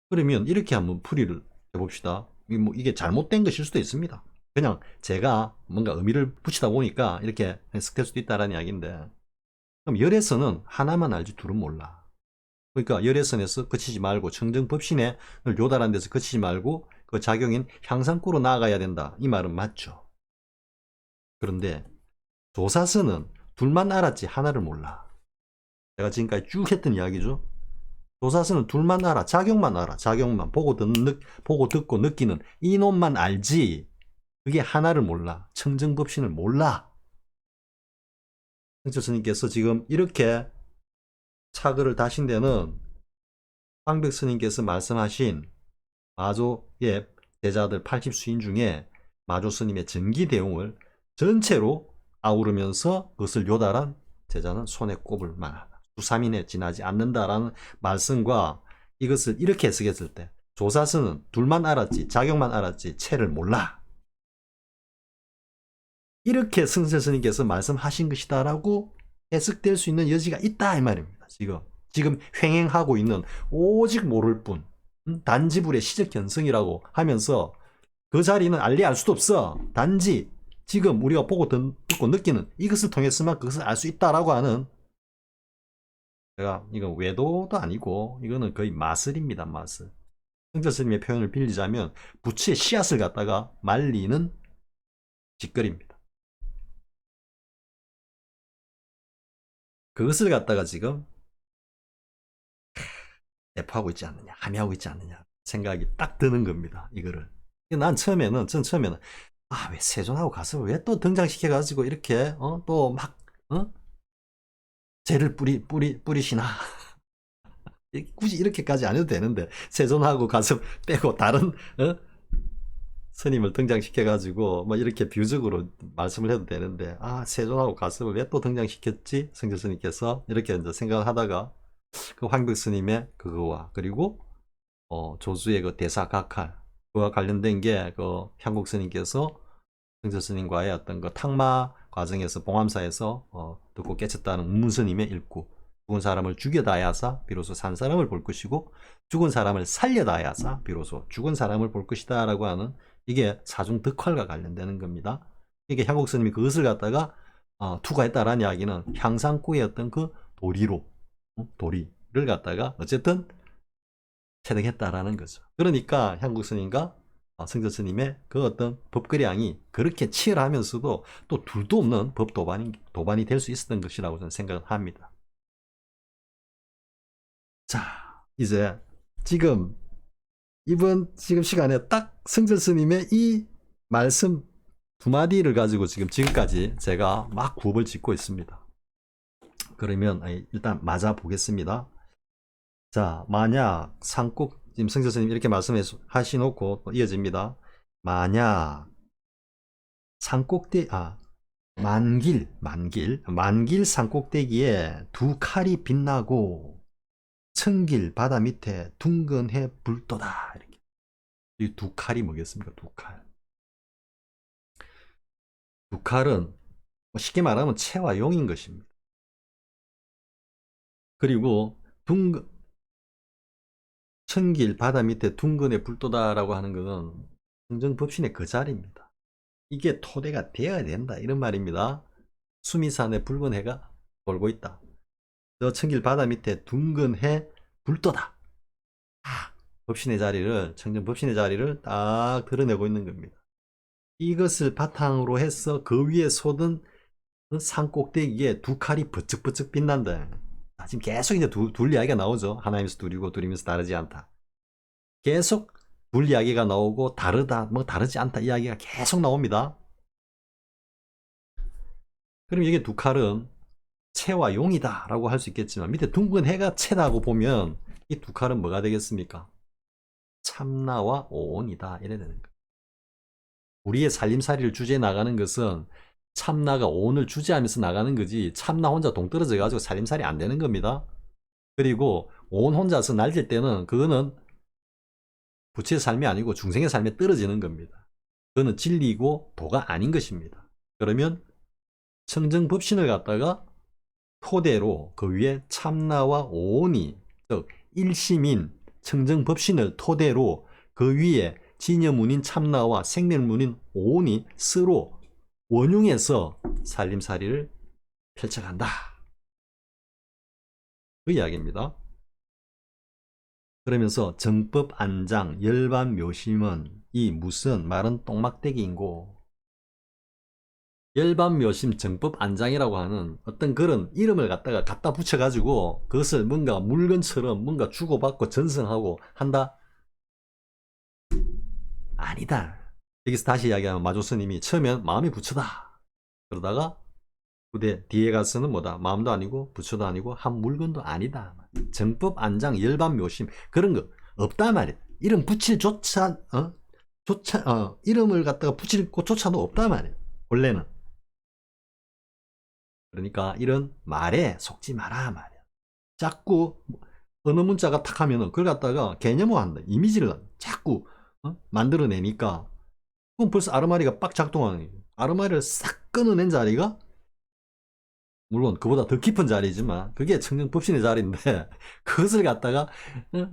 그러면 이렇게 한번 풀이를 해봅시다. 이게 잘못된 것일 수도 있습니다. 그냥 제가 뭔가 의미를 붙이다 보니까 이렇게 해석될 수도 있다는 이야기인데, 그럼 열애선은 하나만 알지 둘은 몰라. 그러니까 열애선에서 그치지 말고 청정법신에 요달한 데서 그치지 말고 그 작용인 향상구로 나아가야 된다. 이 말은 맞죠. 그런데 조사선은 둘만 알았지 하나를 몰라. 제가 지금까지 쭉 했던 이야기죠. 조사선은 둘만 알아. 작용만 알아. 작용만. 보고 듣고 느끼는 이놈만 알지. 그게 하나를 몰라. 청정법신을 몰라. 성철 스님께서 지금 이렇게 차글을 다신 데는 황백 스님께서 말씀하신 마조의 제자들 80수인 중에 마조 스님의 전기대용을 전체로 아우르면서 그것을 요달한 제자는 손에 꼽을 만하다. 수3인에 지나지 않는다라는 말씀과 이것을 이렇게 해석했을 때 조사스는 둘만 알았지 작용만 알았지 체를 몰라. 이렇게 승철 스님께서 말씀하신 것이다라고 해석될 수 있는 여지가 있다 이 말입니다. 지금 횡행하고 있는 오직 모를 뿐 단지불의 시적 현성이라고 하면서 그 자리는 알 수도 없어. 단지 지금 우리가 보고 듣고 느끼는 이것을 통해서만 그것을 알 수 있다라고 하는, 제가 이건 외도도 아니고 이거는 거의 마술입니다. 마술. 성철 스님의 표현을 빌리자면 부치의 씨앗을 갖다가 말리는 짓거리입니다. 그것을 갖다가 지금 내포하고 있지 않느냐, 함의하고 있지 않느냐 생각이 딱 드는 겁니다. 이거를. 전 처음에는 왜 세존하고 가슴을 왜 또 등장시켜가지고 이렇게 또 막 죄를 뿌리시나. 굳이 이렇게까지 안 해도 되는데 세존하고 가슴 빼고 다른 스님을 등장시켜가지고 뭐 이렇게 비유적으로 말씀을 해도 되는데, 세존하고 가슴을 왜 또 등장시켰지 성철 스님께서 이렇게 이제 생각을 하다가 그 황백 스님의 그거와 그리고 조수의 그 대사각할 그와 관련된 게 그 향국 스님께서 성철 스님과의 어떤 그 탁마 과정에서 봉암사에서 듣고 깨쳤다는 운문 스님의 일구, 죽은 사람을 죽여다야 하사 비로소 산 사람을 볼 것이고 죽은 사람을 살려다야 하사 비로소 죽은 사람을 볼 것이다 라고 하는, 이게 사중 득활과 관련되는 겁니다. 이게 향국 스님이 그것을 갖다가 투과했다라는 이야기는 향상구의 어떤 그 도리를 갖다가 어쨌든 체득했다라는 거죠. 그러니까 향국 스님과 성철 스님의 그 어떤 법거량이 그렇게 치열하면서도 또 둘도 없는 법 도반이 될 수 있었던 것이라고 저는 생각을 합니다. 자, 이제 지금 지금 시간에 딱 성철 스님의 이 말씀 두 마디를 가지고 지금까지 제가 막 구업을 짓고 있습니다. 그러면 일단 맞아 보겠습니다. 자, 만약 지금 성철 스님 이렇게 말씀하시놓고 이어집니다. 만약 만길 산꼭대기에 두 칼이 빛나고 청길 바다 밑에 둥근 해 불도다. 이렇게. 이 두 칼이 뭐겠습니까? 두 칼. 두 칼은 쉽게 말하면 채와 용인 것입니다. 그리고 청길 바다 밑에 둥근에 불도다라고 하는 것은 청정법신의 그 자리입니다. 이게 토대가 되어야 된다 이런 말입니다. 수미산에 붉은 해가 돌고 있다. 저 청길 바다 밑에 둥근 해 불도다. 법신의 자리를, 청정법신의 자리를 딱 드러내고 있는 겁니다. 이것을 바탕으로 해서 그 위에 솟은 산 꼭대기에 두 칼이 버쩍버쩍 빛난다. 지금 계속 이제 둘 이야기가 나오죠. 하나이면서 둘이고 둘이면서 다르지 않다. 계속 둘 이야기가 나오고 다르다, 뭐 다르지 않다 이야기가 계속 나옵니다. 그럼 이게 두 칼은 채와 용이다 라고 할 수 있겠지만 밑에 둥근 해가 채라고 보면 이 두 칼은 뭐가 되겠습니까? 참나와 오온이다. 이래야 되는 거예요. 우리의 살림살이를 주제에 나가는 것은 참나가 오온을 주제하면서 나가는 거지, 참나 혼자 동떨어져 가지고 살림살이 안 되는 겁니다. 그리고 오온 혼자서 날릴 때는 그거는 부처의 삶이 아니고 중생의 삶에 떨어지는 겁니다. 그거는 진리고 도가 아닌 것입니다. 그러면 청정법신을 갖다가 토대로 그 위에 참나와 오온이, 즉 일심인 청정법신을 토대로 그 위에 진여문인 참나와 생멸문인 오온이 서로 원흉해서 살림살이를 펼쳐간다. 그 이야기입니다. 그러면서 정법 안장 열반 묘심은 이 무슨 말은 똥막대기인고, 열반 묘심 정법 안장이라고 하는 어떤 그런 이름을 갖다 붙여가지고 그것을 뭔가 물건처럼 뭔가 주고받고 전승하고 한다? 아니다. 여기서 다시 이야기하면 마조스님이 처음엔 마음이 부처다. 그러다가 후대 뒤에 가서는 뭐다? 마음도 아니고 부처도 아니고 한 물건도 아니다. 정법 안장 열반 묘심 그런 거 없다 말이야. 이름 붙일 이름을 갖다가 붙일 곳조차도 없다 말이야. 원래는. 그러니까 이런 말에 속지 마라 말이야. 자꾸 어느 문자가 탁 하면은 그걸 갖다가 개념화한다. 이미지를 자꾸 만들어내니까 그럼 벌써 아르마리가 빡 작동하는 거예요. 아르마리를 싹 끊어낸 자리가 물론 그보다 더 깊은 자리지만 그게 청정법신의 자리인데 그것을 갖다가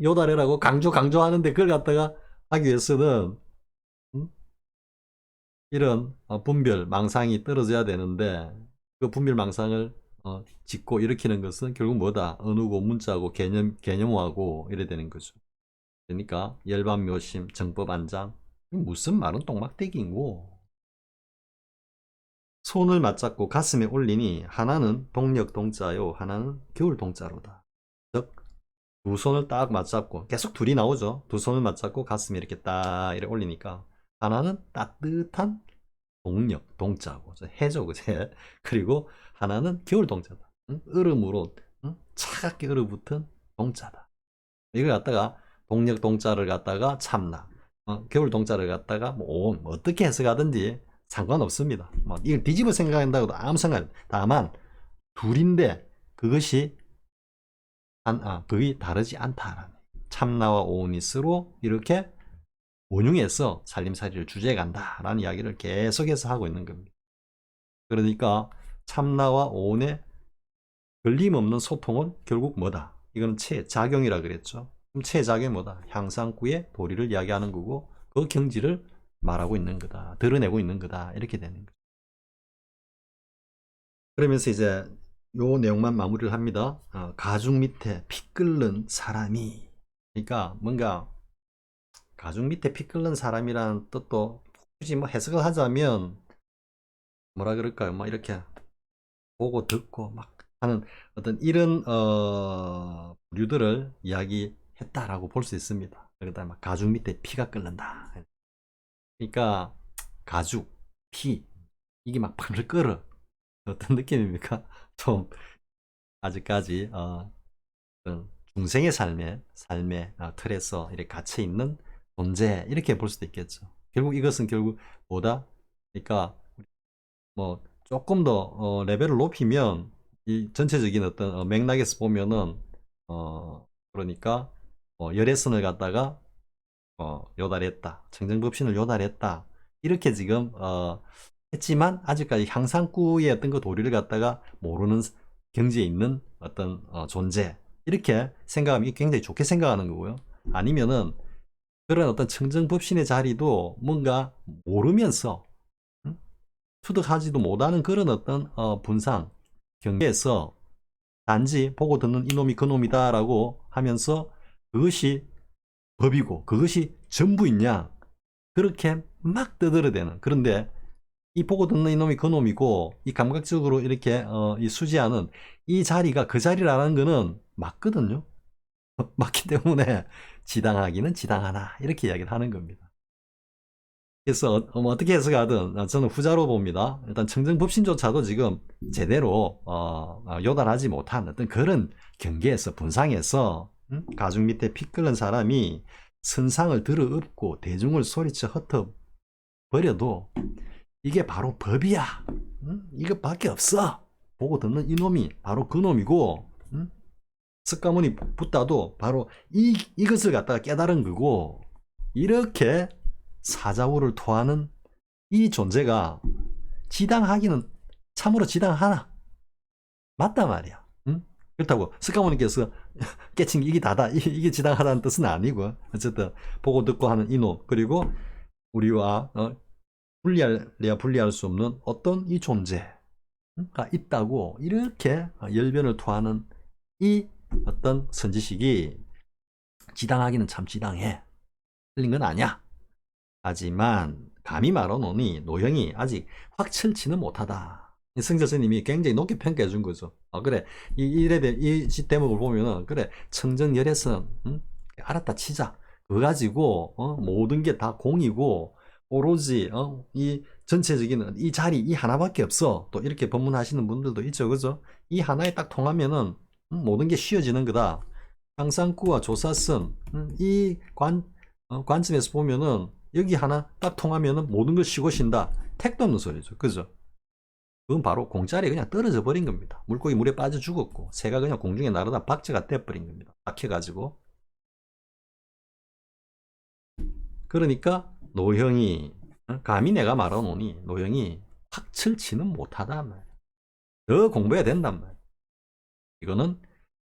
요달해라고 강조하는데 그걸 갖다가 하기 위해서는 이런 분별 망상이 떨어져야 되는데 그 분별 망상을 짓고 일으키는 것은 결국 뭐다? 언어고 문자고 개념화고 이래 되는 거죠. 그러니까 열반묘심 정법안장 무슨 말은 똥막대기인고, 손을 맞잡고 가슴에 올리니 하나는 동력 동자요 하나는 겨울 동자로다. 즉 두 손을 딱 맞잡고 계속 둘이 나오죠. 두 손을 맞잡고 가슴에 이렇게 딱 이렇게 올리니까 하나는 따뜻한 동력 동자고 해죠, 그제? 그리고 하나는 겨울 동자다. 얼음으로 차갑게 얼어붙은 동자다. 이걸 갖다가 동력 동자를 갖다가 참나, 겨울 동자를 갖다가 뭐 어떻게 해석하든지 상관없습니다. 이걸 뒤집어 생각한다고도 아무 상관. 다만 둘인데 그것이 거의 다르지 않다라는. 참나와 오온이 서로 이렇게 원흉해서 살림살이를 주제해 간다라는 이야기를 계속해서 하고 있는 겁니다. 그러니까 참나와 오온의 걸림없는 소통은 결국 뭐다? 이거는 체작용이라 그랬죠. 그럼 체작용이 뭐다? 향상구의 도리를 이야기하는 거고 그 경지를 말하고 있는 거다. 드러내고 있는 거다. 이렇게 되는 거죠. 그러면서 이제 요 내용만 마무리를 합니다. 가죽 밑에 피 끓는 사람이, 그러니까 뭔가 가죽 밑에 피 끓는 사람이라는 뜻도 굳이 뭐 해석을 하자면 뭐라 그럴까요? 막 이렇게 보고 듣고 막 하는 어떤 이런 부류들을 이야기했다라고 볼 수 있습니다. 그러다 막 가죽 밑에 피가 끓는다. 그러니까 가죽, 피 이게 막 팔을 끓어. 어떤 느낌입니까? 좀 아직까지 중생의 삶의 틀에서 이렇게 갇혀 있는 존재 이렇게 볼 수도 있겠죠. 결국 이것은 결국 뭐다? 그러니까 뭐 조금 더 레벨을 높이면 이 전체적인 어떤 맥락에서 보면은 그러니까 열애선을 갖다가 요달했다, 청정법신을 요달했다 이렇게 지금 했지만 아직까지 향상구의 어떤 그 도리를 갖다가 모르는 경지에 있는 어떤 존재 이렇게 생각하면 굉장히 좋게 생각하는 거고요. 아니면은 그런 어떤 청정법신의 자리도 뭔가 모르면서 투득하지도 못하는 그런 어떤 분상 경계에서 단지 보고 듣는 이놈이 그놈이다 라고 하면서 그것이 법이고 그것이 전부있냐 그렇게 막 떠들어대는, 그런데 이 보고 듣는 이놈이 그놈이고 이 감각적으로 이렇게 이 수지하는 이 자리가 그 자리라는 거는 맞거든요. 맞기 때문에 지당하기는 지당하나 이렇게 이야기를 하는 겁니다. 그래서 어떻게 해석하든 저는 후자로 봅니다. 일단 청정법신조차도 지금 제대로 요달하지 못한 어떤 그런 경계에서 분상에서 가죽 밑에 피 끓는 사람이 선상을 들어엎고 대중을 소리쳐 흩어 버려도 이게 바로 법이야. 이것밖에 없어. 보고 듣는 이놈이 바로 그 놈이고, 석가모니 붓다도 바로 이것을 갖다가 깨달은 거고, 이렇게 사자우를 토하는 이 존재가 지당하기는 참으로 지당하나? 맞단 말이야. 그렇다고 석가모니께서 깨친 게 이게 다다, 이게 지당하다는 뜻은 아니고, 어쨌든 보고 듣고 하는 이놈, 그리고 우리와 분리할 수 없는 어떤 이 존재가 있다고 이렇게 열변을 토하는 이 어떤 선지식이 지당하기는 참 지당해. 틀린 건 아니야. 하지만 감히 말하노니 노형이 아직 확철치는 못하다. 승재 스님이 굉장히 높게 평가해 준 거죠. 그래, 이 대목을 보면은, 그래, 청정열애선, 알았다 치자. 그거 가지고, 모든 게 다 공이고, 오로지, 이 전체적인 이 자리, 이 하나밖에 없어. 또 이렇게 법문하시는 분들도 있죠. 그죠? 이 하나에 딱 통하면은, 모든 게 쉬워지는 거다. 상상구와 조사선, 이 관점에서 보면은, 여기 하나 딱 통하면은 모든 걸 쉬고 쉰다. 택도 없는 소리죠. 그죠? 그건 바로 공짜리 그냥 떨어져 버린 겁니다. 물고기 물에 빠져 죽었고, 새가 그냥 공중에 날아다 박제가 돼버린 겁니다. 박혀가지고. 그러니까 노형이, 감히 내가 말하노니 노형이 확철치는 못하단 말이야. 더 공부해야 된단 말이야. 이거는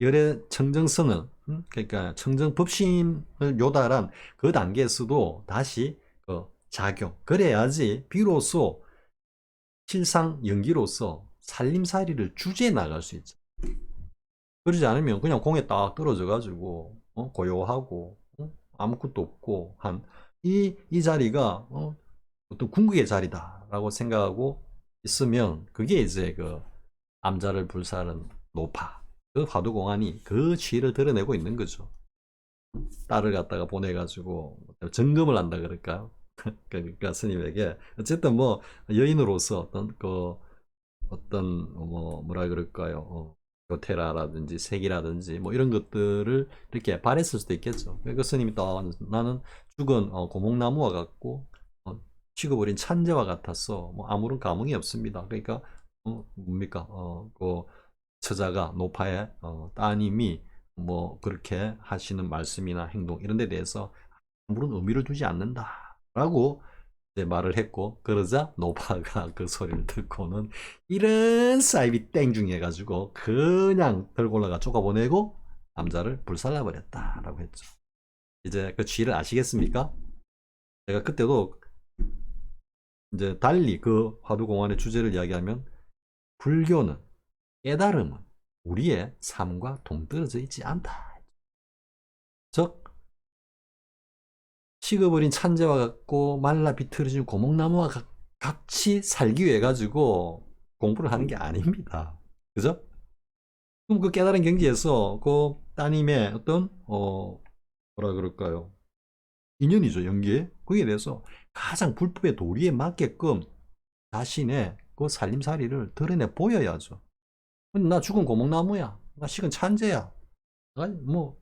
열의 청정선을, 그러니까 청정법심을 요달한 그 단계에서도 다시 작용, 그래야지 비로소 실상 연기로서 살림살이를 주제에 나갈 수 있죠. 그러지 않으면 그냥 공에 딱 떨어져 가지고 고요하고 아무것도 없고 한 이 자리가 어떤 궁극의 자리다라고 생각하고 있으면, 그게 이제 그 암자를 불사른 노파, 그 화두공안이 그 취를 드러내고 있는 거죠. 딸을 갖다가 보내가지고 점검을 한다 그럴까요? 그러니까 스님에게 어쨌든 뭐 여인으로서 어떤 뭐라 그럴까요? 교태라든지 색이라든지 뭐 이런 것들을 이렇게 바랬을 수도 있겠죠. 그러니까 스님이 또 나는 죽은 고목나무와 같고 식어버린 찬재와 같아서 뭐 아무런 감흥이 없습니다. 그러니까 뭡니까? 그 처자가 노파의 따님이 뭐 그렇게 하시는 말씀이나 행동 이런 데 대해서 아무런 의미를 두지 않는다라고 이제 말을 했고, 그러자 노파가 그 소리를 듣고는 이런 사이비 땡중해 가지고 그냥 들고 올라가 쫓아보내고 남자를 불살라 버렸다라고 했죠. 이제 그 취를 아시겠습니까? 제가 그때도 이제 달리 그 화두공안의 주제를 이야기하면, 불교는, 깨달음은 우리의 삶과 동떨어져 있지 않다. 즉 식어버린 찬재와 같고 말라 비틀어진 고목나무와 같이 살기 위해 가지고 공부를 하는 게 아닙니다. 그죠? 그럼 그 깨달은 경지에서 그 따님의 어떤 뭐라 그럴까요? 인연이죠, 연계. 거기에 대해서 가장 불법의 도리에 맞게끔 자신의 그 살림살이를 드러내 보여야죠. 나 죽은 고목나무야. 나 식은 찬재야. 뭐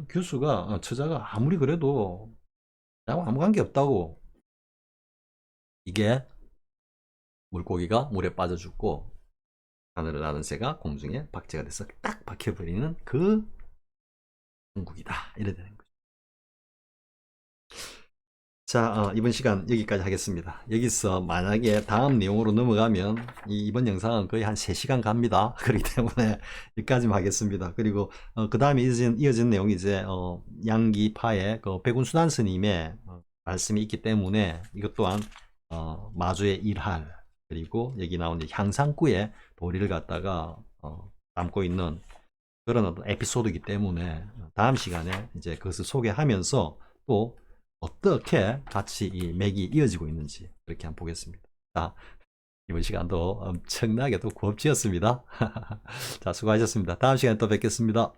교수가 처자가 아무리 그래도 나하고 아무 관계 없다고. 이게 물고기가 물에 빠져 죽고 하늘을 나는 새가 공중에 박제가 돼서 딱 박혀버리는 그 궁극이다, 이래 되는 거죠. 자, 이번 시간 여기까지 하겠습니다. 여기서 만약에 다음 내용으로 넘어가면 이번 영상은 거의 한 3시간 갑니다. 그렇기 때문에 여기까지만 하겠습니다. 그리고 그 다음에 이어진 내용이 이제 양기파의 그 백운수단 스님의 말씀이 있기 때문에 이것 또한 마주의 일할, 그리고 여기 나온 향상구의 도리를 갖다가 담고 있는 그런 어떤 에피소드이기 때문에 다음 시간에 이제 그것을 소개하면서 또 어떻게 같이 이 맥이 이어지고 있는지 그렇게 한번 보겠습니다. 자, 이번 시간도 엄청나게 또 고급지였습니다. 자, 수고하셨습니다. 다음 시간에 또 뵙겠습니다.